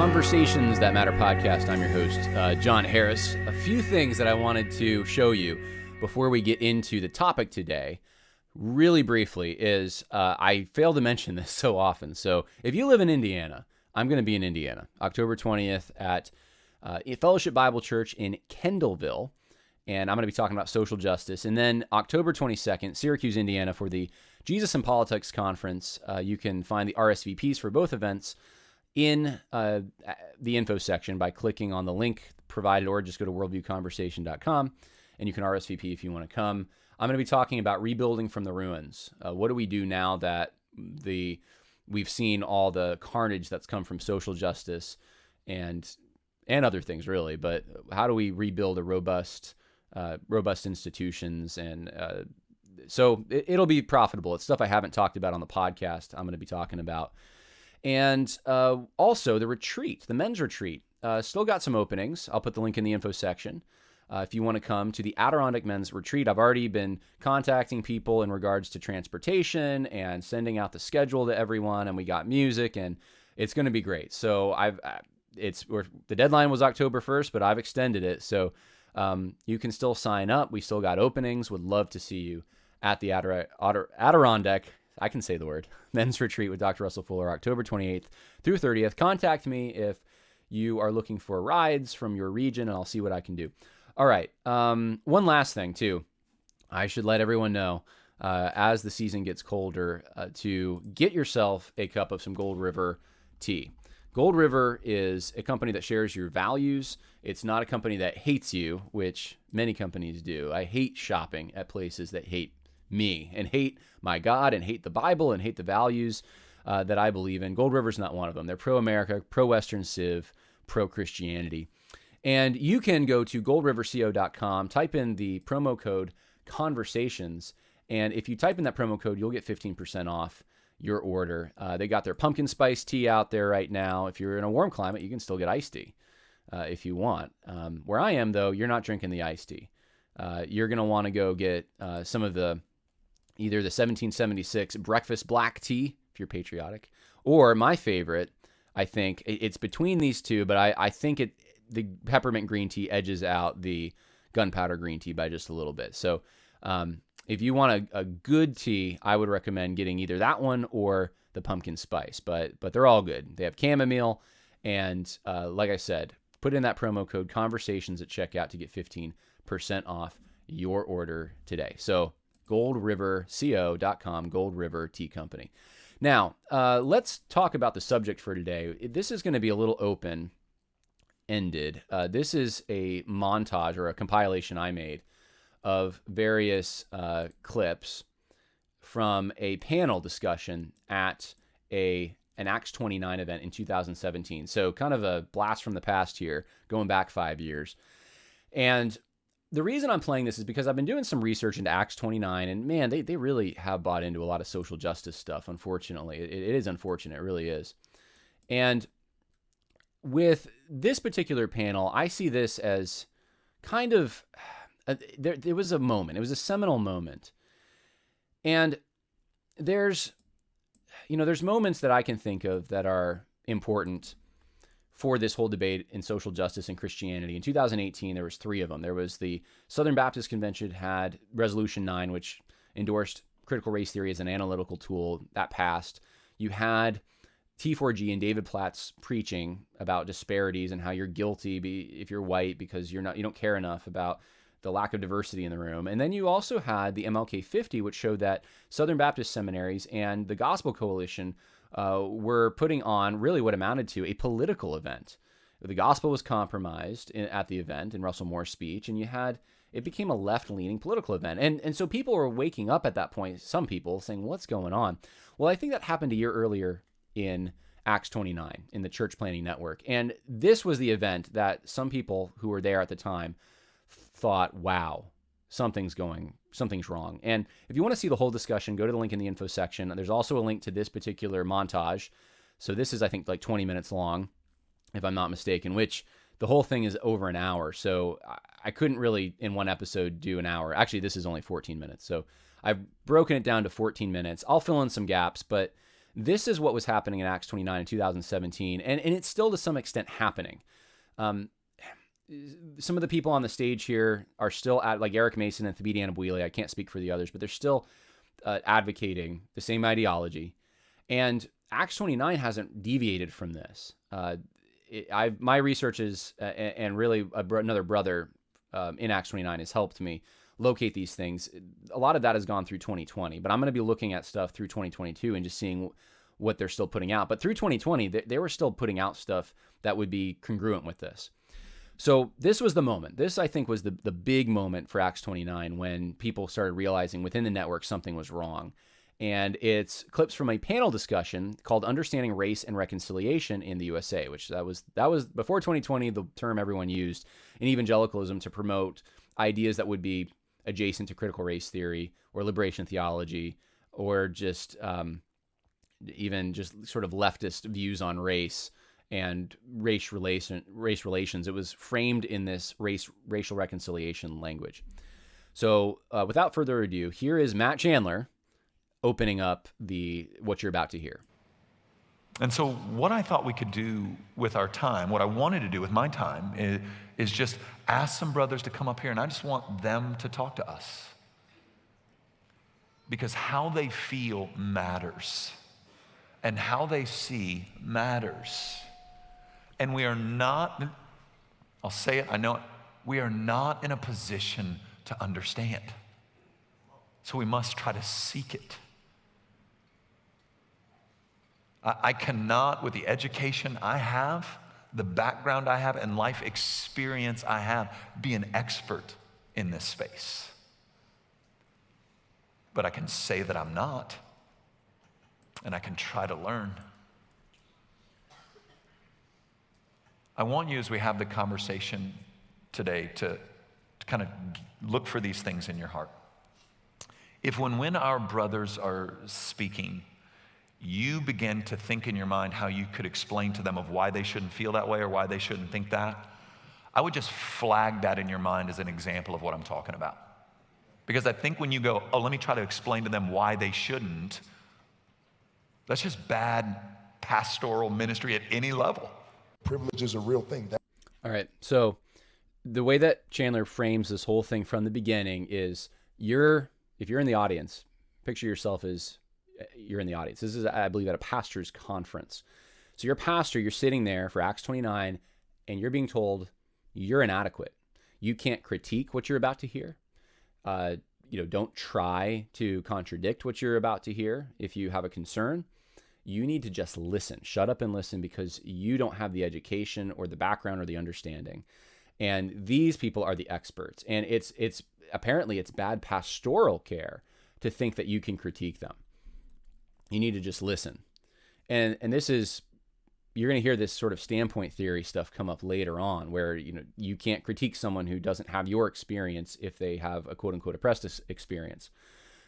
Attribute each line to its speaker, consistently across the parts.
Speaker 1: Conversations That Matter podcast. I'm your host, John Harris. A few things that I wanted to show you before we get into the topic today, really briefly, is I fail to mention this so often. So if you live in Indiana, I'm going to be in Indiana, October 20th at Fellowship Bible Church in Kendallville, and I'm going to be talking about social justice. And then October 22nd, Syracuse, Indiana, for the Jesus and Politics Conference. You can find the RSVPs for both events in the info section by clicking on the link provided, or just go to worldviewconversation.com, and you can RSVP if you want to come. I'm going to be talking about rebuilding from the ruins. What do we do now that we've seen all the carnage that's come from social justice and other things, really? But how do we rebuild a robust institutions? And so it'll be profitable. It's stuff I haven't talked about on the podcast. I'm going to be talking about. And also the retreat, the men's retreat, still got some openings. I'll put the link in the info section. If you want to come to the Adirondack Men's Retreat, I've already been contacting people in regards to transportation and sending out the schedule to everyone, and we got music, and it's going to be great. So the deadline was October 1st, but I've extended it, so you can still sign up. We still got openings. Would love to see you at the Adirondack. I can say the word, Men's Retreat with Dr. Russell Fuller, October 28th through 30th. Contact me if you are looking for rides from your region, and I'll see what I can do. All right. One last thing, too. I should let everyone know, as the season gets colder, to get yourself a cup of some Gold River tea. Gold River is a company that shares your values. It's not a company that hates you, which many companies do. I hate shopping at places that hate me and hate my God and hate the Bible and hate the values that I believe in. Gold River's not one of them. They're pro-America, pro-Western Civ, pro-Christianity. And you can go to goldriverco.com, type in the promo code conversations, and if you type in that promo code, you'll get 15% off your order. They got their pumpkin spice tea out there right now. If you're in a warm climate, you can still get iced tea if you want. Where I am, though, you're not drinking the iced tea. You're going to want to go get some of either the 1776 breakfast black tea, if you're patriotic, or my favorite, I think, it's between these two, but I think the peppermint green tea edges out the gunpowder green tea by just a little bit. So if you want a good tea, I would recommend getting either that one or the pumpkin spice, but they're all good. They have chamomile, and like I said, put in that promo code conversations at checkout to get 15% off your order today. So goldriverco.com, Gold River Tea Company. Now, let's talk about the subject for today. This is going to be a little open-ended. This is a montage or a compilation I made of various clips from a panel discussion at an Acts 29 event in 2017. So kind of a blast from the past here, going back 5 years. And the reason I'm playing this is because I've been doing some research into Acts 29, and man, they really have bought into a lot of social justice stuff, unfortunately. It is unfortunate, it really is. And with this particular panel, I see this as kind of, there was a moment, it was a seminal moment. And there's moments that I can think of that are important for this whole debate in social justice and Christianity. In 2018, there was 3 of them. There was the Southern Baptist Convention had Resolution 9, which endorsed critical race theory as an analytical tool. That passed. You had T4G and David Platt's preaching about disparities and how you're guilty if you're white because you don't care enough about the lack of diversity in the room. And then you also had the MLK 50, which showed that Southern Baptist seminaries and the Gospel Coalition were putting on really what amounted to a political event. The gospel was compromised at the event in Russell Moore's speech, and it became a left-leaning political event. And so people were waking up at that point, some people saying, what's going on? Well, I think that happened a year earlier in Acts 29 in the Church Planning Network. And this was the event that some people who were there at the time thought, wow, something's wrong. And if you want to see the whole discussion, go to the link in the info section. There's also a link to this particular montage. So this is, I think, like 20 minutes long, if I'm not mistaken, which the whole thing is over an hour. So I couldn't really, in one episode, do an hour. Actually, this is only 14 minutes. So I've broken it down to 14 minutes. I'll fill in some gaps, but This is what was happening in Acts 29 in 2017, and it's still to some extent happening. Some of the people on the stage here are still like Eric Mason and Thabiti Anabwile. I can't speak for the others, but they're still advocating the same ideology. And Acts 29 hasn't deviated from this. My research is, and really another brother in Acts 29 has helped me locate these things. A lot of that has gone through 2020, but I'm going to be looking at stuff through 2022 and just seeing what they're still putting out. But through 2020, they were still putting out stuff that would be congruent with this. So this was the moment. This, I think, was the big moment for Acts 29 when people started realizing within the network something was wrong. And it's clips from a panel discussion called Understanding Race and Reconciliation in the USA, which that was before 2020, the term everyone used in evangelicalism to promote ideas that would be adjacent to critical race theory or liberation theology, or just even just sort of leftist views on race and race relations. It was framed in this racial reconciliation language. So without further ado, here is Matt Chandler opening up what you're about to hear.
Speaker 2: And so what I thought we could do with our time, what I wanted to do with my time is just ask some brothers to come up here, and I just want them to talk to us. Because how they feel matters, and how they see matters. And we are not, I'll say it, I know it, we are not in a position to understand. So we must try to seek it. I cannot, with the education I have, the background I have, and life experience I have, be an expert in this space. But I can say that I'm not, and I can try to learn. I want you, as we have the conversation today, to kind of look for these things in your heart. If when our brothers are speaking, you begin to think in your mind how you could explain to them of why they shouldn't feel that way or why they shouldn't think that, I would just flag that in your mind as an example of what I'm talking about. Because I think when you go, oh, let me try to explain to them why they shouldn't, that's just bad pastoral ministry at any level.
Speaker 3: Privilege is a real thing.
Speaker 1: All right, so the way that Chandler frames this whole thing from the beginning is if you're in the audience, picture yourself as you're in the audience. This is, I believe, at a pastor's conference. So you're a pastor, you're sitting there for Acts 29, and you're being told you're inadequate. You can't critique what you're about to hear. Don't try to contradict what you're about to hear. If you have a concern, you need to just listen. Shut up and listen, because you don't have the education or the background or the understanding. And these people are the experts. And it's apparently it's bad pastoral care to think that you can critique them. You need to just listen. And this is, you're going to hear this sort of standpoint theory stuff come up later on, where you can't critique someone who doesn't have your experience if they have a quote unquote oppressed experience,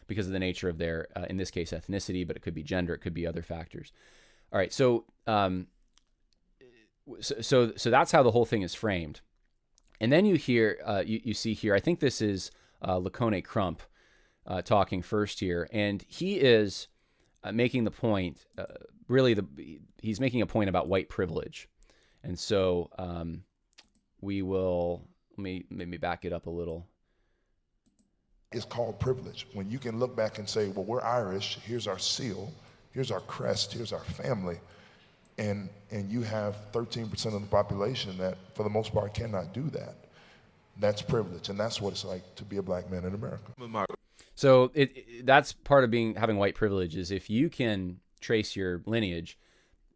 Speaker 1: because of the nature of their, in this case, ethnicity, but it could be gender, it could be other factors. All right, so that's how the whole thing is framed. And then you hear, you see here, I think this is Lacone Crump talking first here, and he is making the point, he's making a point about white privilege. And so let me back it up a little.
Speaker 3: It's called privilege. When you can look back and say, well, we're Irish, here's our seal, here's our crest, here's our family, and you have 13% of the population that, for the most part, cannot do that. That's privilege, and that's what it's like to be a black man in America.
Speaker 1: So that's part of having white privilege, is if you can trace your lineage,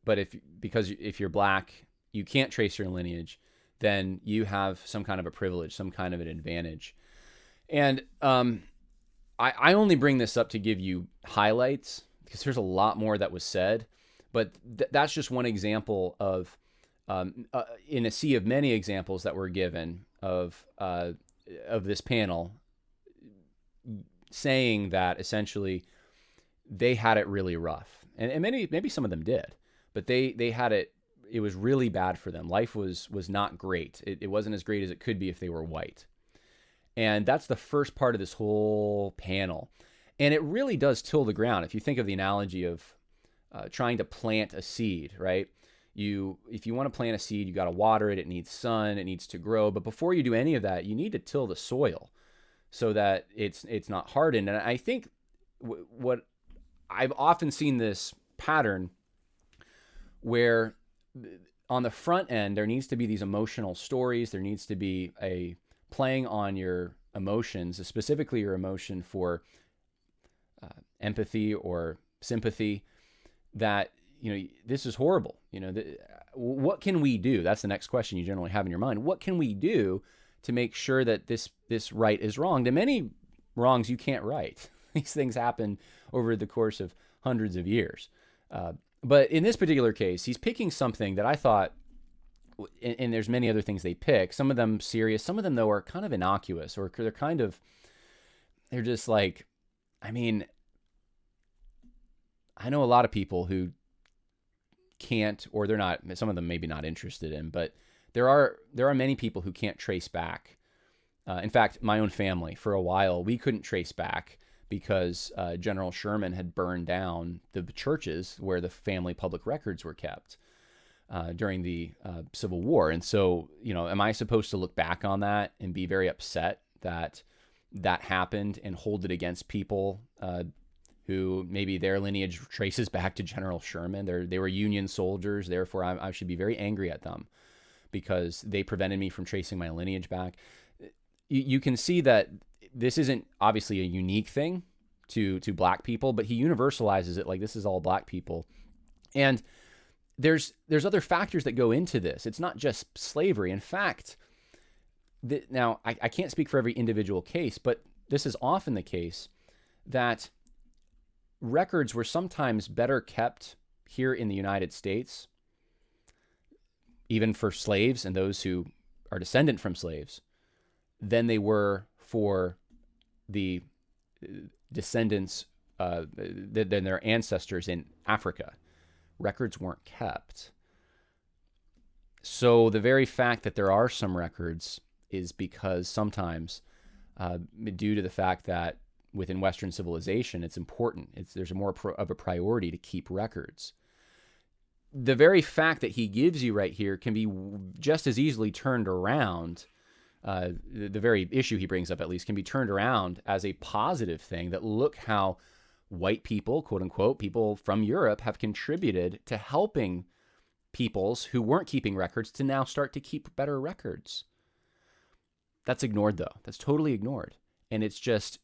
Speaker 1: but if you're black, you can't trace your lineage, then you have some kind of a privilege, some kind of an advantage. And I only bring this up to give you highlights, because there's a lot more that was said, but that's just one example of, in a sea of many examples that were given of this panel, saying that essentially they had it really rough, and maybe some of them did, but they had it was really bad for them. Life was not great. It wasn't as great as it could be if they were white. And that's the first part of this whole panel. And it really does till the ground. If you think of the analogy of trying to plant a seed, right? If you want to plant a seed, you got to water it. It needs sun. It needs to grow. But before you do any of that, you need to till the soil so that it's not hardened. And I think what I've often seen this pattern where on the front end, there needs to be these emotional stories. There needs to be a playing on your emotions, specifically your emotion for empathy or sympathy, that, this is horrible. What can we do? That's the next question you generally have in your mind. What can we do to make sure that this right is wronged? And many wrongs you can't right. These things happen over the course of hundreds of years. But in this particular case, he's picking something that I thought, and there's many other things they pick, some of them serious, some of them, though, are kind of innocuous, or they're just like, I know a lot of people who can't, or they're not, some of them maybe not interested in, but there are many people who can't trace back. In fact, my own family, for a while, we couldn't trace back because General Sherman had burned down the churches where the family public records were kept during the Civil War. And so, am I supposed to look back on that and be very upset that that happened and hold it against people who maybe their lineage traces back to General Sherman? They were Union soldiers, therefore I should be very angry at them because they prevented me from tracing my lineage back. You can see that this isn't obviously a unique thing to black people, but he universalizes it like this is all black people. And there's other factors that go into this. It's not just slavery. In fact, now I can't speak for every individual case, but this is often the case that records were sometimes better kept here in the United States, even for slaves and those who are descendant from slaves, than they were for the descendants, than their ancestors in Africa. Records weren't kept. So the very fact that there are some records is because sometimes, due to the fact that within Western civilization, it's important. There's more of a priority to keep records. The very fact that he gives you right here can be just as easily turned around. The very issue he brings up, at least, can be turned around as a positive thing, that look how white people, quote unquote, people from Europe, have contributed to helping peoples who weren't keeping records to now start to keep better records. That's ignored, though. That's totally ignored. And it's just,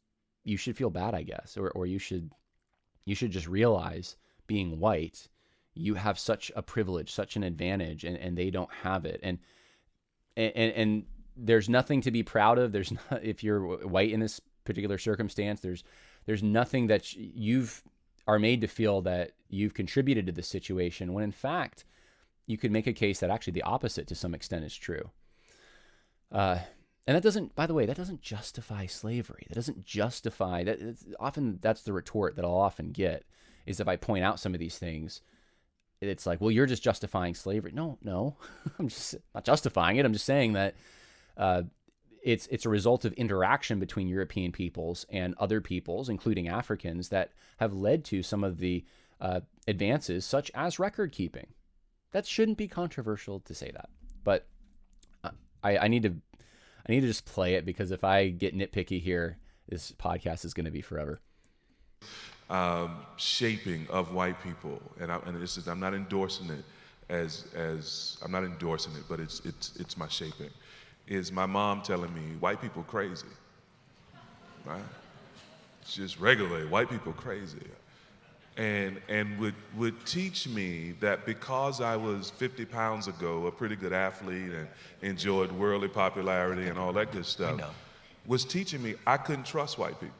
Speaker 1: you should feel bad, I guess, or you should just realize, being white, you have such a privilege, such an advantage, and they don't have it. And there's nothing to be proud of. There's not, if you're white in this particular circumstance, there's nothing that you've are made to feel that you've contributed to this situation, when in fact you could make a case that actually the opposite to some extent is true. And that doesn't, by the way, that doesn't justify slavery. That doesn't justify that. Often that's the retort that I'll often get, is if I point out some of these things, it's like, well, you're just justifying slavery. No, I'm just not justifying it. I'm just saying that it's a result of interaction between European peoples and other peoples, including Africans, that have led to some of the advances, such as record keeping. That shouldn't be controversial to say that, but I need to just play it, because if I get nitpicky here, this podcast is going to be forever.
Speaker 4: Shaping of white people, and this is, I'm not endorsing it as I'm not endorsing it, but it's my shaping. Is my mom telling me white people crazy, right? It's just regular white people crazy, and would teach me that because I was 50 pounds ago a pretty good athlete and enjoyed worldly popularity and all that good stuff, was teaching me I couldn't trust white people.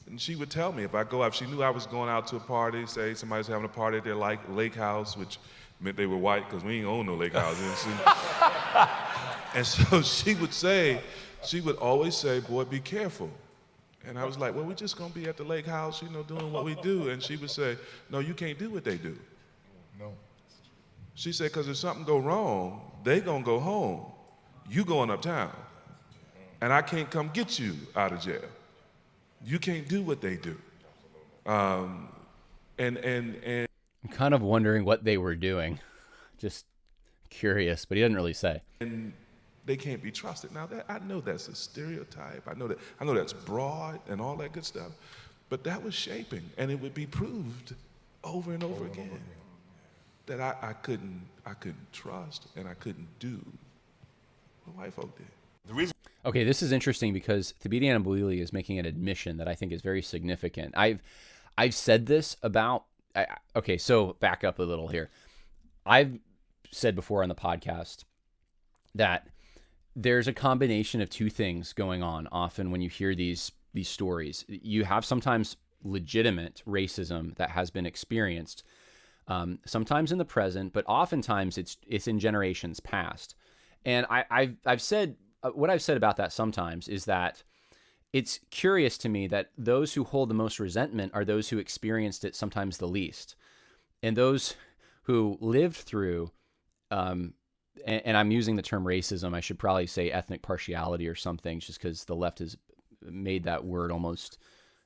Speaker 4: And she would tell me if she knew I was going out to a party, say somebody's having a party at their lake house, which meant they were white because we ain't own no lake houses. And so she would always say, boy, be careful. And I was like, well, we're just going to be at the lake house, doing what we do. And she would say, no, you can't do what they do.
Speaker 3: No.
Speaker 4: She said, because if something go wrong, they going to go home. You going uptown. And I can't come get you out of jail. You can't do what they do. And
Speaker 1: I'm kind of wondering what they were doing. Just curious, but he didn't really say.
Speaker 4: and they can't be trusted. Now that I know that's a stereotype. I know that's broad and all that good stuff, but that was shaping, and it would be proved over and over again that I couldn't trust and I couldn't do what white folk did.
Speaker 1: Okay, this is interesting because Thabiti Anyabwile is making an admission that I think is very significant. I've said this about. Okay, so back up a little here. I've said before on the podcast that there's a combination of two things going on often when you hear these stories. You have sometimes legitimate racism that has been experienced, sometimes in the present, but oftentimes it's in generations past. And I've said what I've said about that sometimes is that it's curious to me that those who hold the most resentment are those who experienced it sometimes the least, and those who lived through. And I'm using the term racism. I should probably say ethnic partiality or something, just because the left has made that word almost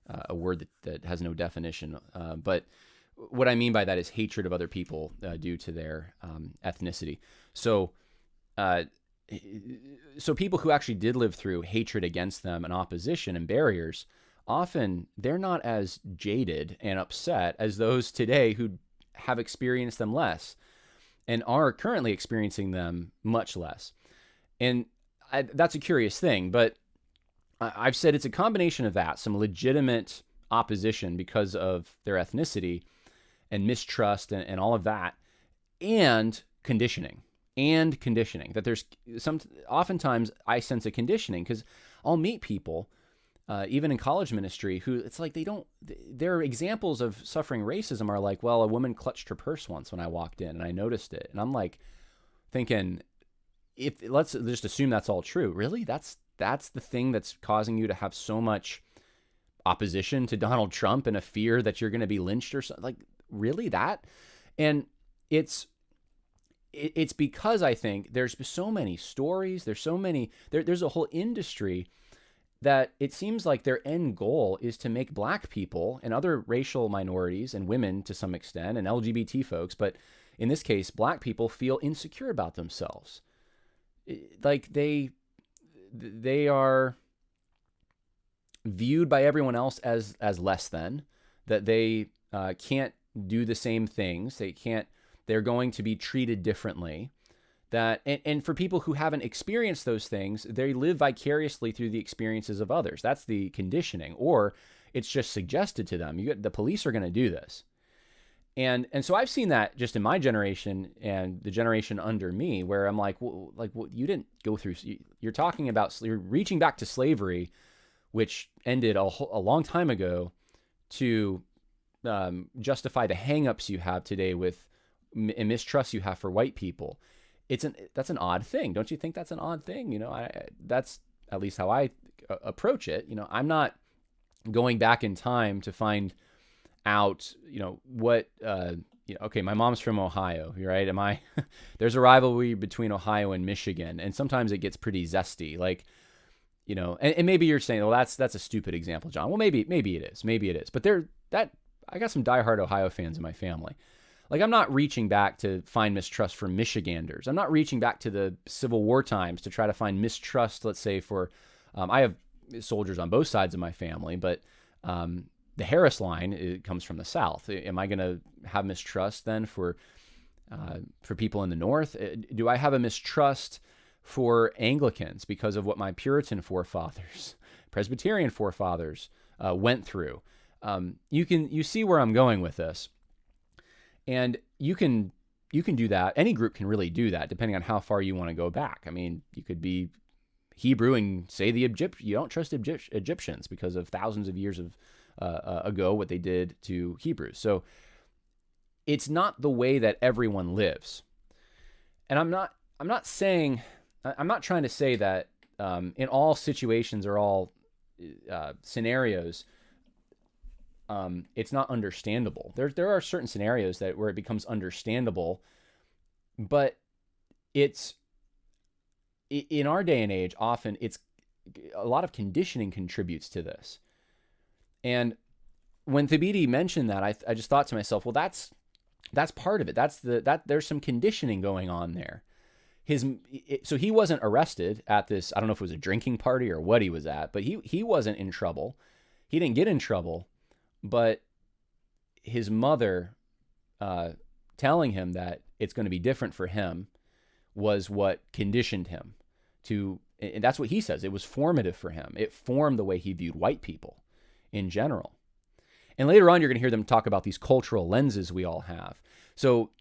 Speaker 1: a word that has no definition. But what I mean by that is hatred of other people due to their ethnicity. So people who actually did live through hatred against them and opposition and barriers, often they're not as jaded and upset as those today who have experienced them less and are currently experiencing them much less. And that's a curious thing, but I've said it's a combination of that, some legitimate opposition because of their ethnicity and mistrust and all of that, and conditioning. That there's oftentimes I sense a conditioning because I'll meet people, even in college ministry, who it's like their examples of suffering racism are like, well, a woman clutched her purse once when I walked in and I noticed it. And I'm like thinking, let's just assume that's all true. Really? That's the thing that's causing you to have so much opposition to Donald Trump and a fear that you're going to be lynched or something? Like, really that? And it's because I think there's so many stories, there's a whole industry that it seems like their end goal is to make black people and other racial minorities and women to some extent and LGBT folks, but in this case, black people feel insecure about themselves. Like they are viewed by everyone else as less than, that they can't do the same things. They're going to be treated differently. And for people who haven't experienced those things, they live vicariously through the experiences of others. That's the conditioning, or it's just suggested to them. The police are going to do this. And so I've seen that just in my generation and the generation under me, where I'm like, well, you didn't go through. You're talking about, you're reaching back to slavery, which ended a long time ago, to justify the hangups you have today with and mistrust you have for white people. That's an odd thing. Don't you think that's an odd thing? That's at least how I approach it. I'm not going back in time to find out, what, okay, my mom's from Ohio, right? There's a rivalry between Ohio and Michigan, and sometimes it gets pretty zesty. Like, and maybe you're saying, well, that's a stupid example, John. Well, maybe it is. But I got some diehard Ohio fans in my family. Like, I'm not reaching back to find mistrust for Michiganders. I'm not reaching back to the Civil War times to try to find mistrust, let's say, for, I have soldiers on both sides of my family, but the Harris line, it comes from the South. Am I going to have mistrust then for people in the North? Do I have a mistrust for Anglicans because of what my Puritan forefathers, Presbyterian forefathers went through? You see where I'm going with this. And you can do that. Any group can really do that, depending on how far you want to go back. I mean, you could be Hebrew and say you don't trust Egyptians because of thousands of years ago what they did to Hebrews. So it's not the way that everyone lives. And I'm not trying to say that in all situations or all scenarios, it's not understandable. There are certain scenarios where it becomes understandable, but it's in our day and age, often it's a lot of conditioning contributes to this. And when Thabiti mentioned that, I just thought to myself, well, that's part of it. There's some conditioning going on there. So he wasn't arrested at this, I don't know if it was a drinking party or what he was at, but he wasn't in trouble. He didn't get in trouble, but his mother telling him that it's going to be different for him was what conditioned him to, and that's what he says. It was formative for him. It formed the way he viewed white people in general. And later on, you're going to hear them talk about these cultural lenses we all have. So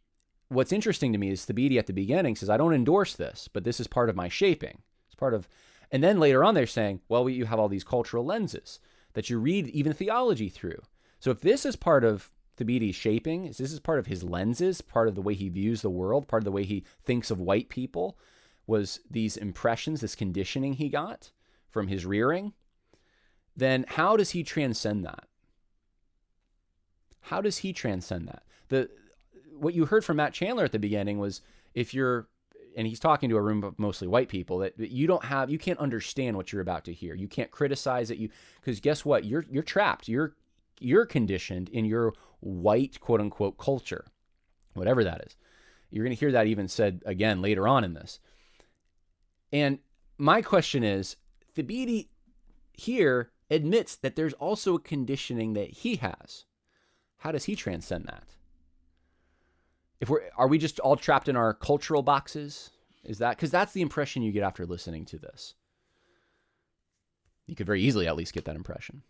Speaker 1: what's interesting to me is Thabiti at the beginning says, I don't endorse this, but this is part of my shaping. It's part of, and then later on they're saying, well, you have all these cultural lenses that you read even theology through. So if this is part of Thabiti's shaping, this is part of his lenses, part of the way he views the world, part of the way he thinks of white people, was these impressions, this conditioning he got from his rearing, then how does he transcend that? How does he transcend that? What you heard from Matt Chandler at the beginning was, and he's talking to a room of mostly white people, that you can't understand what you're about to hear. You can't criticize it. Because guess what? You're trapped. You're conditioned in your white, quote unquote, culture, whatever that is. You're going to hear that even said again later on in this. And my question is, Thabiti here admits that there's also a conditioning that he has. How does he transcend that? Are we just all trapped in our cultural boxes? Is that, because that's the impression you get after listening to this. You could very easily at least get that impression.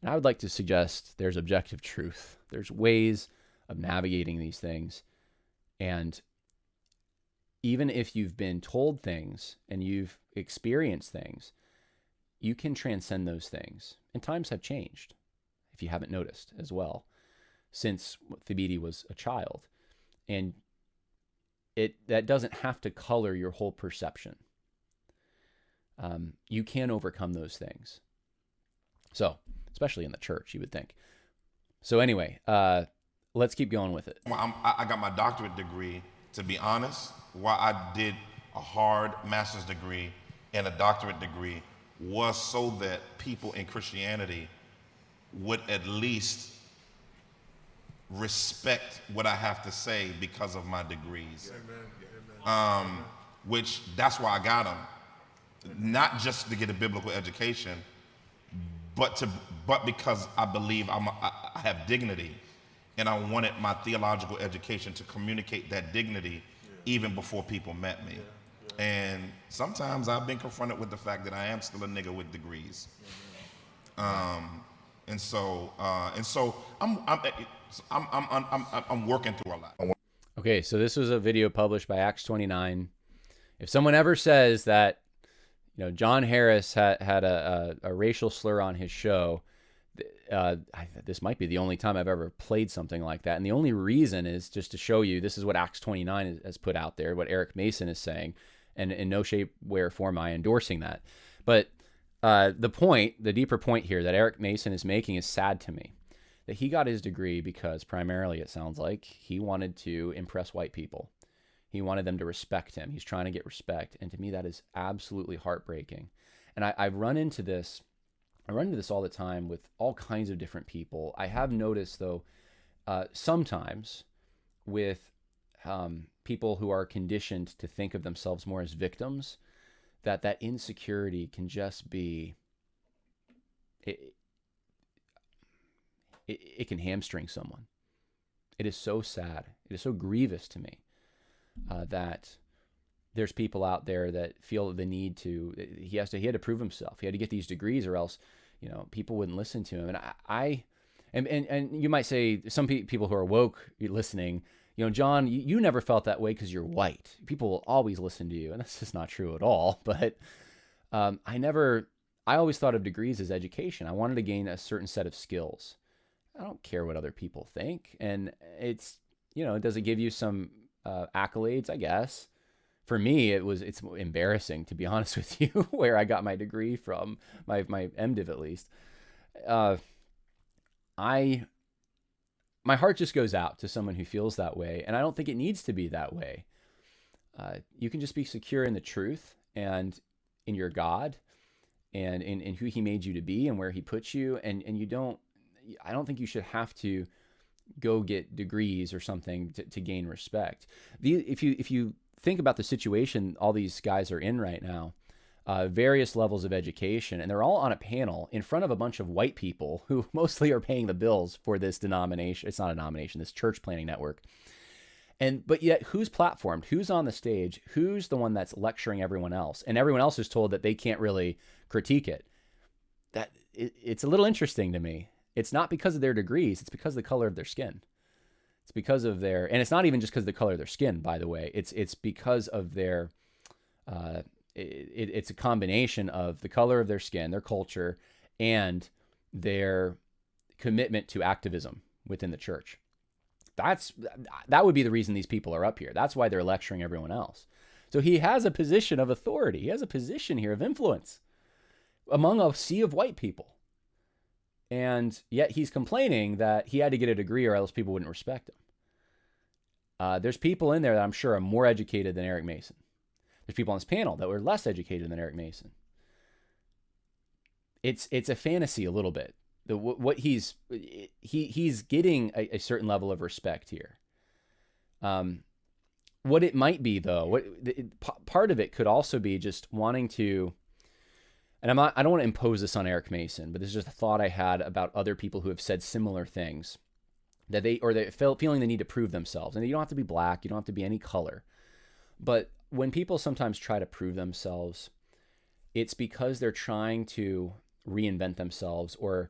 Speaker 1: And I would like to suggest there's objective truth. There's ways of navigating these things. And even if you've been told things and you've experienced things, you can transcend those things. And times have changed, if you haven't noticed as well, since Thabiti was a child. And that doesn't have to color your whole perception. You can overcome those things. So, especially in the church, you would think. So anyway, let's keep going with it.
Speaker 5: Well, I got my doctorate degree, to be honest. Why I did a hard master's degree and a doctorate degree was so that people in Christianity would at least respect what I have to say because of my degrees. Amen. Which that's why I got them. Not just to get a biblical education, but because I believe I have dignity, and I wanted my theological education to communicate that dignity even before people met me. And sometimes I've been confronted with the fact that I am still a nigga with degrees. And so I'm working through a lot.
Speaker 1: Okay, so this was a video published by Acts 29. If someone ever says that, John Harris had a racial slur on his show, this might be the only time I've ever played something like that. And the only reason is just to show you this is what Acts 29 has put out there, what Eric Mason is saying, and in no shape, way, or form am I endorsing that. But the deeper point here that Eric Mason is making is sad to me. That he got his degree because primarily, it sounds like, he wanted to impress white people. He wanted them to respect him. He's trying to get respect. And to me, that is absolutely heartbreaking. And I've run into this. I run into this all the time with all kinds of different people. I have noticed, though, sometimes with people who are conditioned to think of themselves more as victims, that insecurity can just be, it can hamstring someone. It is so sad. It is so grievous to me that there's people out there that feel the need to, he had to prove himself. He had to get these degrees or else, people wouldn't listen to him. And and you might say, some people who are woke listening, John, you never felt that way because you're white. People will always listen to you. And that's just not true at all. But I always thought of degrees as education. I wanted to gain a certain set of skills. I don't care what other people think. And it's, does it give you some accolades? I guess. For me, it's embarrassing, to be honest with you, where I got my degree from, my MDiv at least. My heart just goes out to someone who feels that way, and I don't think it needs to be that way. You can just be secure in the truth and in your God and in who he made you to be and where he put you, and you don't I don't think you should have to go get degrees or something to gain respect. If you think about the situation all these guys are in right now, various levels of education, and they're all on a panel in front of a bunch of white people who mostly are paying the bills for this denomination. It's not a denomination, this church planning network. But yet, who's platformed? Who's on the stage? Who's the one that's lecturing everyone else? And everyone else is told that they can't really critique it. It's a little interesting to me. It's not because of their degrees. It's because of the color of their skin. It's because of their, and it's not even just because of the color of their skin, by the way. It's because of their, it's a combination of the color of their skin, their culture, and their commitment to activism within the church. That would be the reason these people are up here. That's why they're lecturing everyone else. So he has a position of authority. He has a position here of influence among a sea of white people. And yet he's complaining that he had to get a degree or else people wouldn't respect him. There's people in there that I'm sure are more educated than Eric Mason. There's people on this panel that were less educated than Eric Mason. It's a fantasy a little bit. What he's getting a certain level of respect here. What it might be though, part of it could also be just wanting to, and I don't want to impose this on Eric Mason, but this is just a thought I had about other people who have said similar things, that they feeling the need to prove themselves. And you don't have to be black, you don't have to be any color. But when people sometimes try to prove themselves, it's because they're trying to reinvent themselves or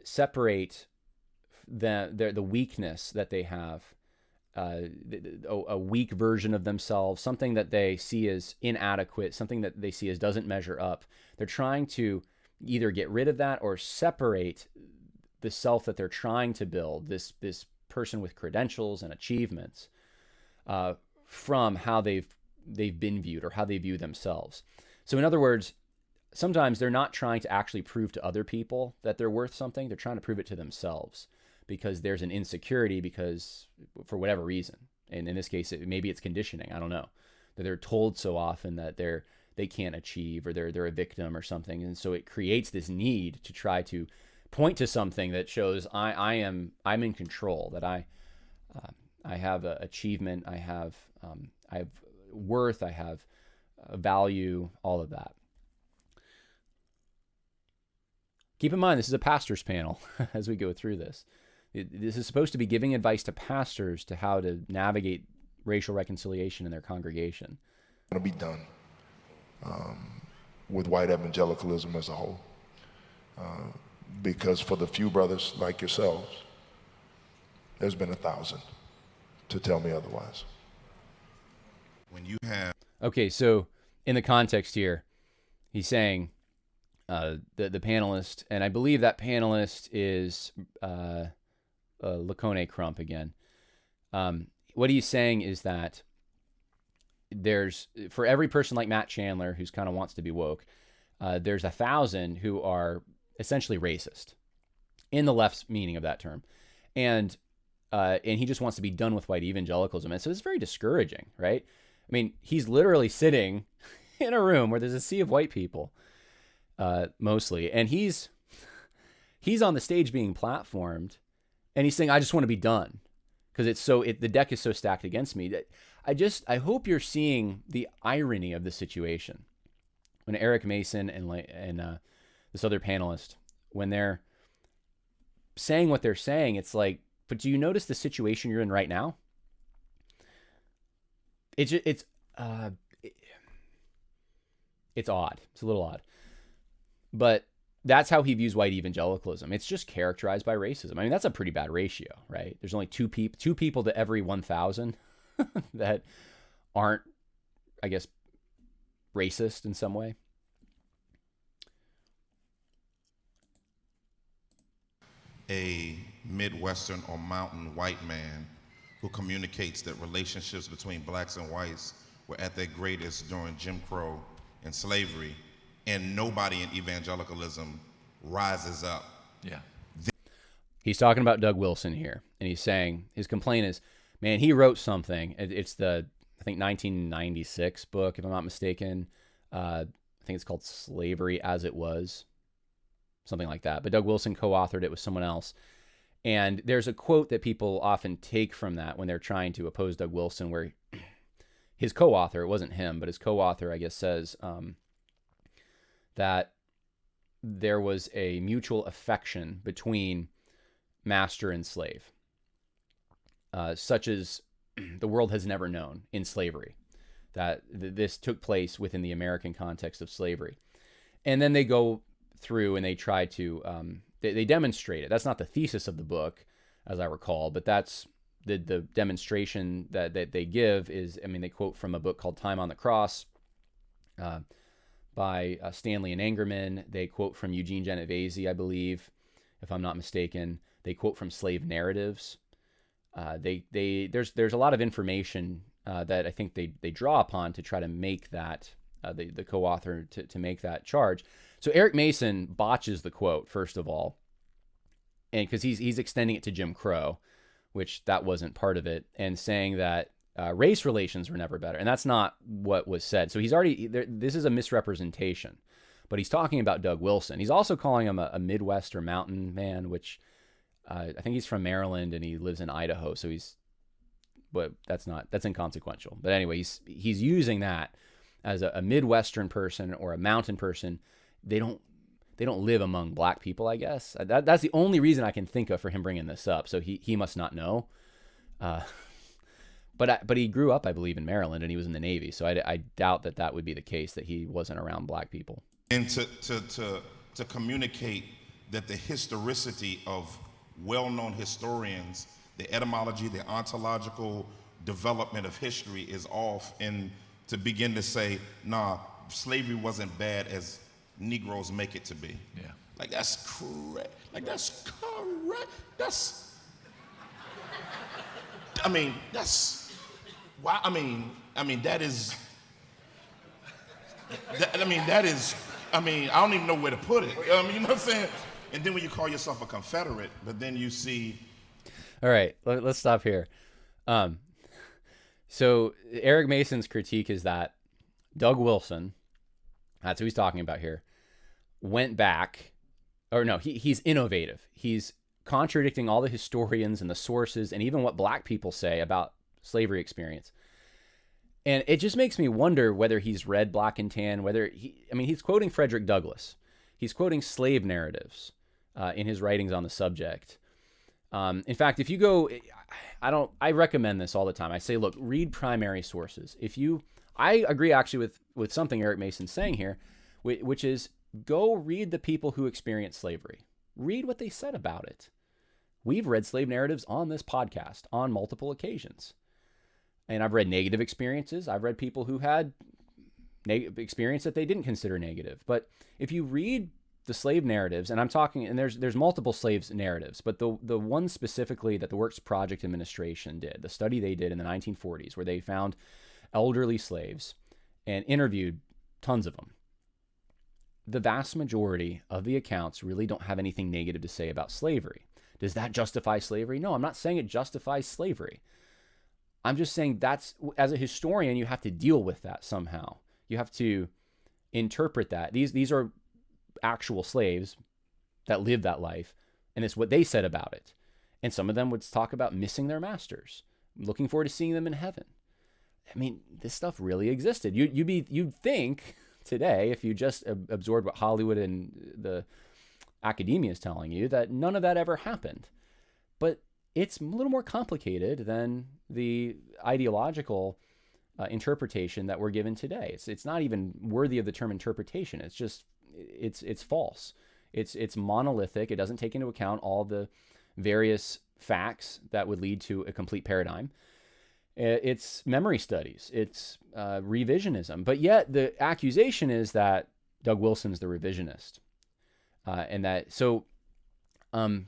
Speaker 1: separate the weakness that they have, a weak version of themselves, something that they see as inadequate, something that they see as doesn't measure up. They're trying to either get rid of that or separate the self that they're trying to build, this person with credentials and achievements, from how they've been viewed or how they view themselves. So in other words, sometimes they're not trying to actually prove to other people that they're worth something. They're trying to prove it to themselves because there's an insecurity because for whatever reason. And in this case, maybe it's conditioning. I don't know, that they're told so often that they can't achieve or they're a victim or something. And so it creates this need to try to point to something that shows I'm in control, that I have achievement, I have worth, I have value, all of that. Keep in mind, this is a pastor's panel as we go through this. This is supposed to be giving advice to pastors to how to navigate racial reconciliation in their congregation.
Speaker 3: It'll be done with white evangelicalism as a whole. Because for the few brothers like yourselves, there's been 1,000 to tell me otherwise.
Speaker 5: When you have...
Speaker 1: Okay, so in the context here, he's saying the panelist, and I believe that panelist is Lacone Crump again. What he's saying is that there's, for every person like Matt Chandler, who's kind of wants to be woke, there's 1,000 who are essentially racist in the left's meaning of that term. And he just wants to be done with white evangelicalism. And so it's very discouraging, right? I mean, he's literally sitting in a room where there's a sea of white people, mostly. And he's on the stage being platformed and he's saying, I just want to be done because the deck is so stacked against me. That I hope you're seeing the irony of the situation when Eric Mason and this other panelist, when they're saying what they're saying, it's like, but do you notice the situation you're in right now? It's odd. It's a little odd. But that's how he views white evangelicalism. It's just characterized by racism. I mean, that's a pretty bad ratio, right? There's only two people to every 1,000 that aren't, I guess, racist in some way.
Speaker 5: A Midwestern or mountain white man who communicates that relationships between blacks and whites were at their greatest during Jim Crow and slavery, and nobody in evangelicalism rises up.
Speaker 2: Yeah.
Speaker 1: He's talking about Doug Wilson here, and he's saying his complaint is, man, he wrote something. It's the, I think, 1996 book, if I'm not mistaken. I think it's called Slavery as It Was, something like that. But Doug Wilson co-authored it with someone else. And there's a quote that people often take from that when they're trying to oppose Doug Wilson, where his co-author, it wasn't him, but his co-author, I guess, says that there was a mutual affection between master and slave, such as the world has never known in slavery, that this took place within the American context of slavery. And then they go through and they try to, they demonstrate it. That's not the thesis of the book, as I recall, but that's the demonstration that they give is, I mean, they quote from a book called Time on the Cross by Stanley and Angerman. They quote from Eugene Genovese, I believe, if I'm not mistaken. They quote from slave narratives. There's a lot of information that I think they draw upon to try to make that, the co-author to make that charge. So Eric Mason botches the quote, first of all, and because he's extending it to Jim Crow, which that wasn't part of it, and saying that race relations were never better. And that's not what was said. So he's already, this is a misrepresentation, but he's talking about Doug Wilson. He's also calling him a Midwest or mountain man, which I think he's from Maryland and he lives in Idaho. So but that's inconsequential. But anyway, he's using that as a Midwestern person or a mountain person. They don't live among black people, I guess. That's the only reason I can think of for him bringing this up. So he must not know. But he grew up, I believe, in Maryland, and he was in the Navy. So I doubt that would be the case, that he wasn't around black people.
Speaker 5: And to communicate that the historicity of well-known historians, the etymology, the ontological development of history is off, and to begin to say, nah, slavery wasn't bad as Negroes make it to be.
Speaker 2: Yeah.
Speaker 5: Like, that's correct. Like, that's correct. That's, I mean, that's, why, I mean, that is, I don't even know where to put it. You know what I'm saying? And then when you call yourself a Confederate, but then you see.
Speaker 1: All right, let's stop here. So Eric Mason's critique is that Doug Wilson, that's who he's talking about here, went back, or no, he's innovative. He's contradicting all the historians and the sources and even what black people say about slavery experience. And it just makes me wonder whether he's read Black and Tan, he's quoting Frederick Douglass. He's quoting slave narratives in his writings on the subject. In fact, if you go, I recommend this all the time. I say, look, read primary sources. I agree actually with something Eric Mason's saying here, which is go read the people who experienced slavery. Read what they said about it. We've read slave narratives on this podcast on multiple occasions. And I've read negative experiences. I've read people who had experience that they didn't consider negative. But if you read the slave narratives, and I'm talking, and there's multiple slaves narratives, but the one specifically that the Works Project Administration did, the study they did in the 1940s, where they found elderly slaves and interviewed tons of them, the vast majority of the accounts really don't have anything negative to say about slavery. Does that justify slavery? No, I'm not saying it justifies slavery. I'm just saying that's, as a historian, you have to deal with that somehow. You have to interpret that. These are actual slaves that lived that life, and it's what they said about it. And some of them would talk about missing their masters, looking forward to seeing them in heaven. I mean, this stuff really existed. You'd think today, if you just absorbed what Hollywood and the academia is telling you, that none of that ever happened. But it's a little more complicated than the ideological interpretation that we're given today. It's not even worthy of the term interpretation. It's just, it's false. It's monolithic. It doesn't take into account all the various facts that would lead to a complete paradigm. It's memory studies. It's revisionism. But yet the accusation is that Doug Wilson's the revisionist.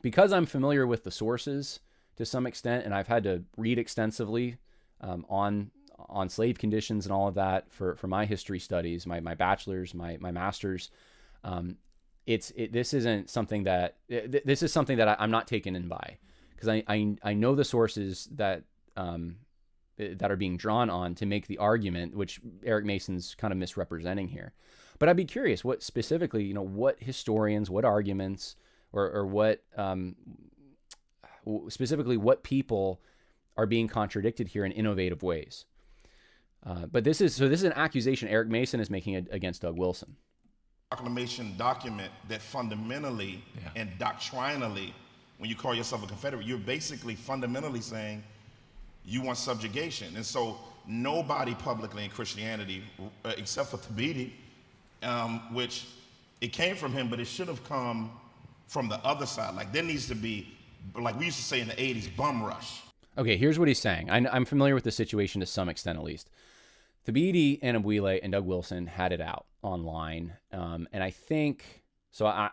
Speaker 1: Because I'm familiar with the sources to some extent, and I've had to read extensively on slave conditions and all of that for my history studies, my bachelor's, my master's. This is something that I'm not taken in by, because I know the sources that that are being drawn on to make the argument, which Eric Mason's kind of misrepresenting here. But I'd be curious, what specifically, what historians, what arguments, or what specifically what people are being contradicted here in innovative ways. But this is an accusation Eric Mason is making against Doug Wilson.
Speaker 5: Proclamation document that fundamentally and doctrinally, when you call yourself a Confederate, you're basically fundamentally saying you want subjugation. And so nobody publicly in Christianity, except for Thabiti, which it came from him, but it should have come from the other side. Like there needs to be, like we used to say in the 80s, bum rush.
Speaker 1: Okay, here's what he's saying. I'm familiar with the situation to some extent, at least. Thabiti and Abwile and Doug Wilson had it out online. And I think, so I'm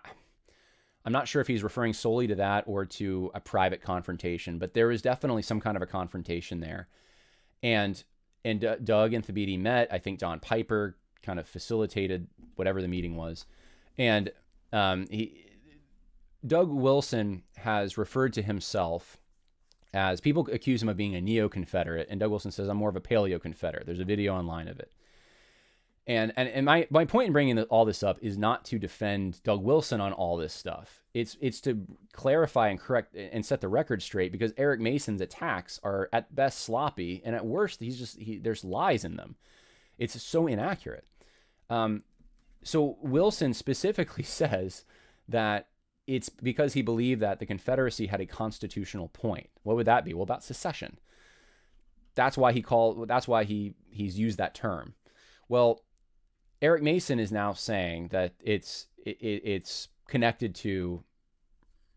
Speaker 1: not sure if he's referring solely to that or to a private confrontation, but there was definitely some kind of a confrontation there. And Doug and Thabiti met. I think Don Piper kind of facilitated whatever the meeting was. And Doug Wilson has referred to himself as, people accuse him of being a neo-Confederate, and Doug Wilson says, I'm more of a paleo-Confederate. There's a video online of it. And my point in bringing all this up is not to defend Doug Wilson on all this stuff. It's to clarify and correct and set the record straight, because Eric Mason's attacks are at best sloppy, and at worst there's lies in them. It's so inaccurate. So Wilson specifically says that it's because he believed that the Confederacy had a constitutional point. What would that be? Well, about secession. That's why he's used that term. Well, Eric Mason is now saying that it's connected to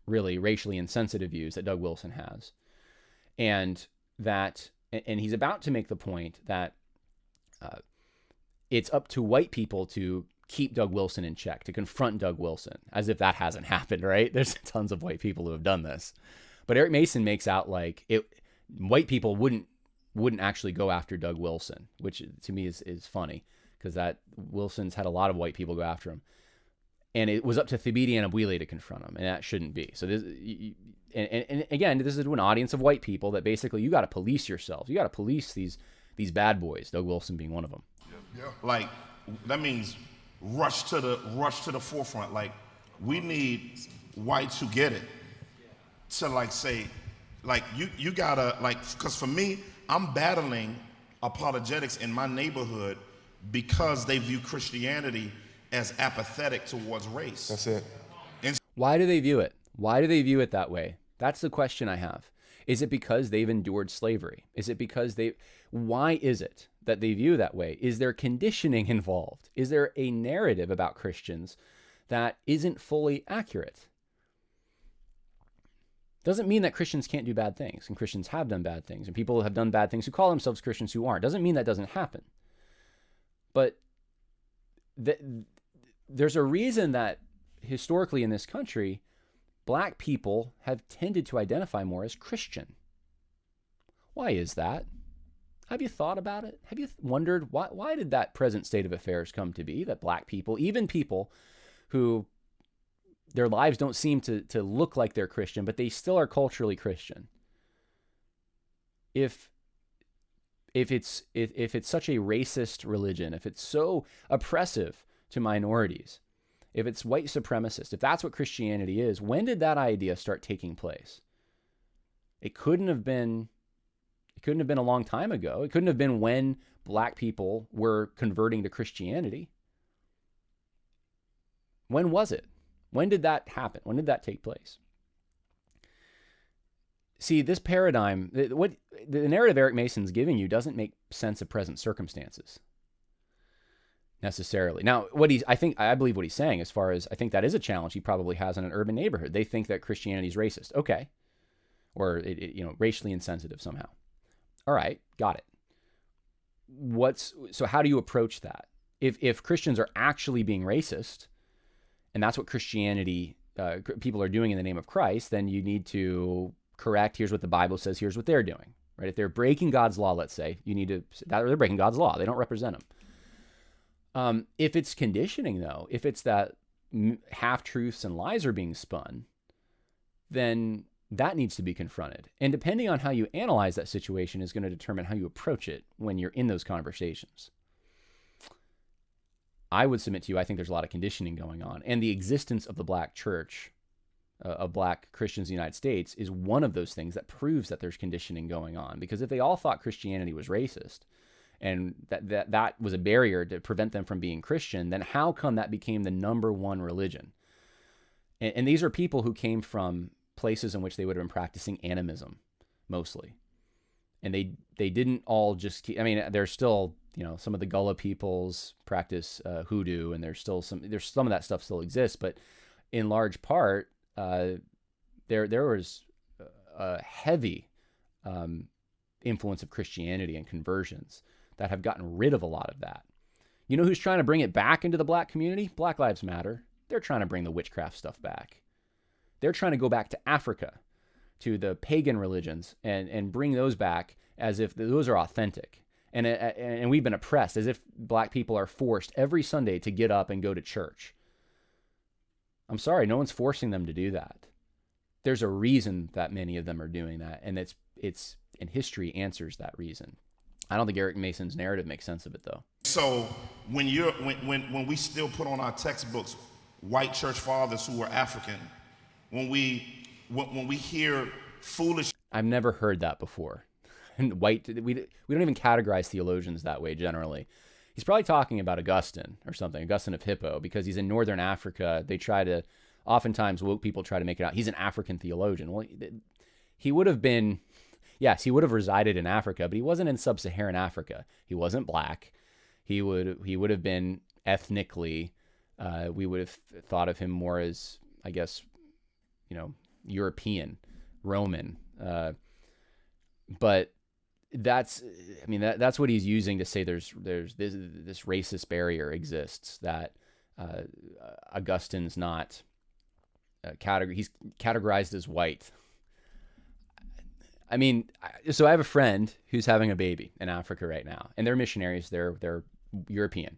Speaker 1: really racially insensitive views that Doug Wilson has, and he's about to make the point that it's up to white people to keep Doug Wilson in check, to confront Doug Wilson, as if that hasn't happened, right? There's tons of white people who have done this. But Eric Mason makes out like white people wouldn't actually go after Doug Wilson, which to me is funny, because that Wilson's had a lot of white people go after him. And it was up to Thabiti and Abwile to confront him, and that shouldn't be. So this, and again, this is to an audience of white people that basically you got to police yourselves. You got to police these bad boys, Doug Wilson being one of them.
Speaker 5: Yeah. Like, that means rush to the forefront. Like, we need whites who get it to like say, like, you gotta, like, because for me, I'm battling apologetics in my neighborhood because they view Christianity as apathetic towards race.
Speaker 3: That's it.
Speaker 1: Why do they view it? Why do they view it that way? That's the question I have. Is it because they've endured slavery? Is it because why is it that they view that way? Is there conditioning involved? Is there a narrative about Christians that isn't fully accurate? Doesn't mean that Christians can't do bad things, and Christians have done bad things, and people have done bad things who call themselves Christians who aren't. Doesn't mean that doesn't happen. But there's a reason that historically in this country, black people have tended to identify more as Christian. Why is that? Have you thought about it? Have you wondered why did that present state of affairs come to be, that black people, even people who their lives don't seem to look like they're Christian, but they still are culturally Christian? If it's such a racist religion, if it's so oppressive to minorities, if it's white supremacist, if that's what Christianity is, when did that idea start taking place? It couldn't have been a long time ago. It couldn't have been when black people were converting to Christianity. When was it? When did that happen? When did that take place? See, this paradigm, what the narrative Eric Mason's giving you doesn't make sense of present circumstances necessarily. Now, I believe what he's saying, as far as I think that is a challenge he probably has in an urban neighborhood. They think that Christianity is racist. Okay. Or racially insensitive somehow. All right, got it. So how do you approach that? If Christians are actually being racist, and that's what Christianity people are doing in the name of Christ, then you need to correct. Here's what the Bible says. Here's what they're doing. Right? If they're breaking God's law, let's say, you need to. They're breaking God's law. They don't represent Him. If it's conditioning, though, if it's that half truths and lies are being spun, then That needs to be confronted. And depending on how you analyze that situation is going to determine how you approach it when you're in those conversations. I would submit to you, I think there's a lot of conditioning going on. And the existence of the black church, of black Christians in the United States, is one of those things that proves that there's conditioning going on. Because if they all thought Christianity was racist, and that was a barrier to prevent them from being Christian, then how come that became the number one religion? And these are people who came from places in which they would have been practicing animism, mostly. And they didn't all just keep, I mean, there's still, some of the Gullah peoples practice hoodoo, and there's some of that stuff still exists, but in large part, there was a heavy influence of Christianity and conversions that have gotten rid of a lot of that. You know who's trying to bring it back into the black community? Black Lives Matter. They're trying to bring the witchcraft stuff back. They're trying to go back to Africa, to the pagan religions, and bring those back as if those are authentic. And we've been oppressed, as if black people are forced every Sunday to get up and go to church. I'm sorry, no one's forcing them to do that. There's a reason that many of them are doing that, and and history answers that reason. I don't think Eric Mason's narrative makes sense of it, though.
Speaker 5: So when we still put on our textbooks white church fathers who were African, when we hear foolish,
Speaker 1: I've never heard that before. And we don't even categorize theologians that way generally. He's probably talking about Augustine or something, Augustine of Hippo, because he's in northern Africa. Oftentimes woke people try to make it out he's an African theologian. Well, he would have been, yes, he would have resided in Africa, but he wasn't in sub-Saharan Africa. He wasn't black. He would have been ethnically, we would have thought of him more as, I guess, European, Roman. But that's what he's using to say there's this racist barrier exists, that Augustine's not he's categorized as white. I mean, so I have a friend who's having a baby in Africa right now, and they're missionaries. They're European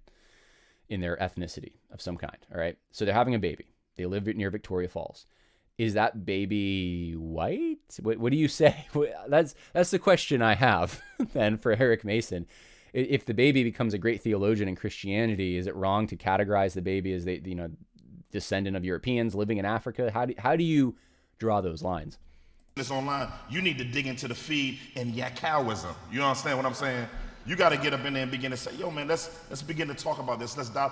Speaker 1: in their ethnicity of some kind. All right. So they're having a baby. They live near Victoria Falls. Is that baby white? What do you say? That's the question I have then for Eric Mason. If the baby becomes a great theologian in Christianity, is it wrong to categorize the baby as descendant of Europeans living in Africa? How do you draw those lines?
Speaker 5: This online, you need to dig into the feed and Yakowism. You understand what I'm saying? You got to get up in there and begin to say, yo, man, let's begin to talk about this. Let's dive.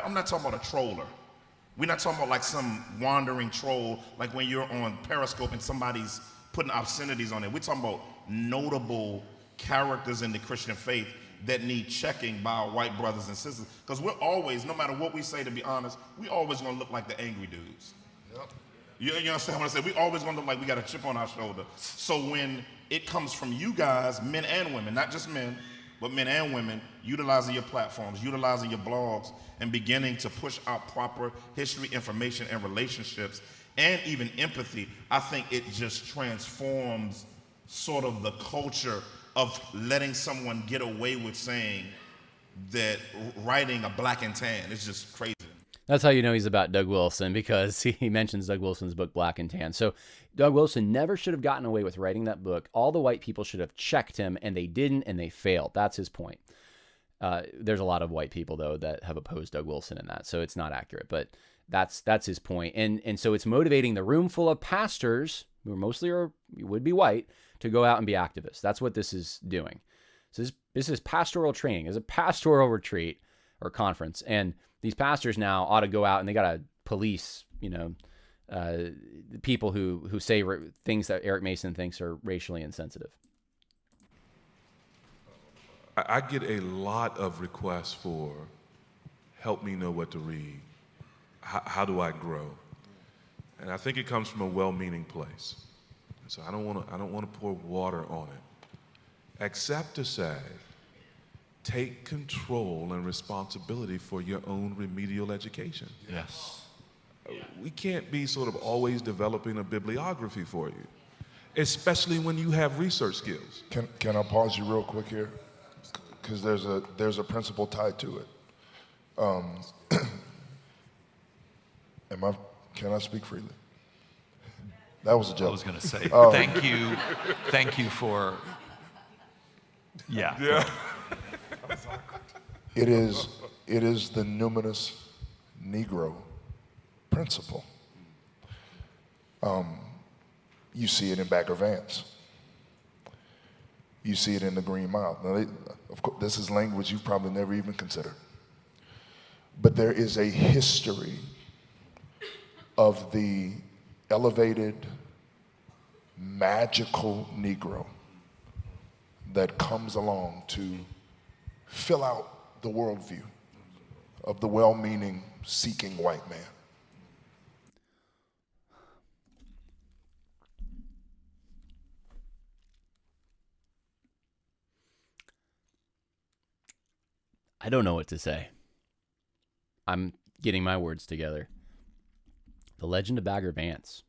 Speaker 5: I'm not talking about a troller. We're not talking about like some wandering troll, like when you're on Periscope and somebody's putting obscenities on it. We're talking about notable characters in the Christian faith that need checking by our white brothers and sisters. Because we're always, no matter what we say, to be honest, we always going to look like the angry dudes. Yep. You understand what I said? We always going to look like we got a chip on our shoulder. So when it comes from you guys, men and women, not just men, but men and women, utilizing your platforms, utilizing your blogs, and beginning to push out proper history, information, and relationships, and even empathy, I think it just transforms sort of the culture of letting someone get away with saying that writing a black and tan is just crazy.
Speaker 1: That's how you know he's about Doug Wilson, because he mentions Doug Wilson's book, Black and Tan. So Doug Wilson never should have gotten away with writing that book. All the white people should have checked him, and they didn't, and they failed. That's his point. There's a lot of white people, though, that have opposed Doug Wilson in that, so it's not accurate. But that's his point. And so it's motivating the room full of pastors, who mostly would be white, to go out and be activists. That's what this is doing. So this is pastoral training. It's a pastoral retreat or conference, and these pastors now ought to go out and they got to police, people who say things that Eric Mason thinks are racially insensitive.
Speaker 4: I get a lot of requests for help me know what to read. How do I grow? And I think it comes from a well-meaning place. So I don't want to pour water on it, except to say, take control and responsibility for your own remedial education.
Speaker 5: Yes.
Speaker 4: We can't be sort of always developing a bibliography for you, especially when you have research skills.
Speaker 3: Can I pause you real quick here? Because there's a principle tied to it. Can I speak freely? That was a joke.
Speaker 2: I was going to say, thank you for, yeah.
Speaker 3: It is the numinous negro principle. You see it in Bagger Vance. You see it in the Green Mile. Now, of course, this is language you've probably never even considered. But there is a history of the elevated, magical Negro that comes along to fill out the worldview of the well-meaning, seeking white man.
Speaker 1: I don't know what to say. I'm getting my words together. The Legend of Bagger Vance.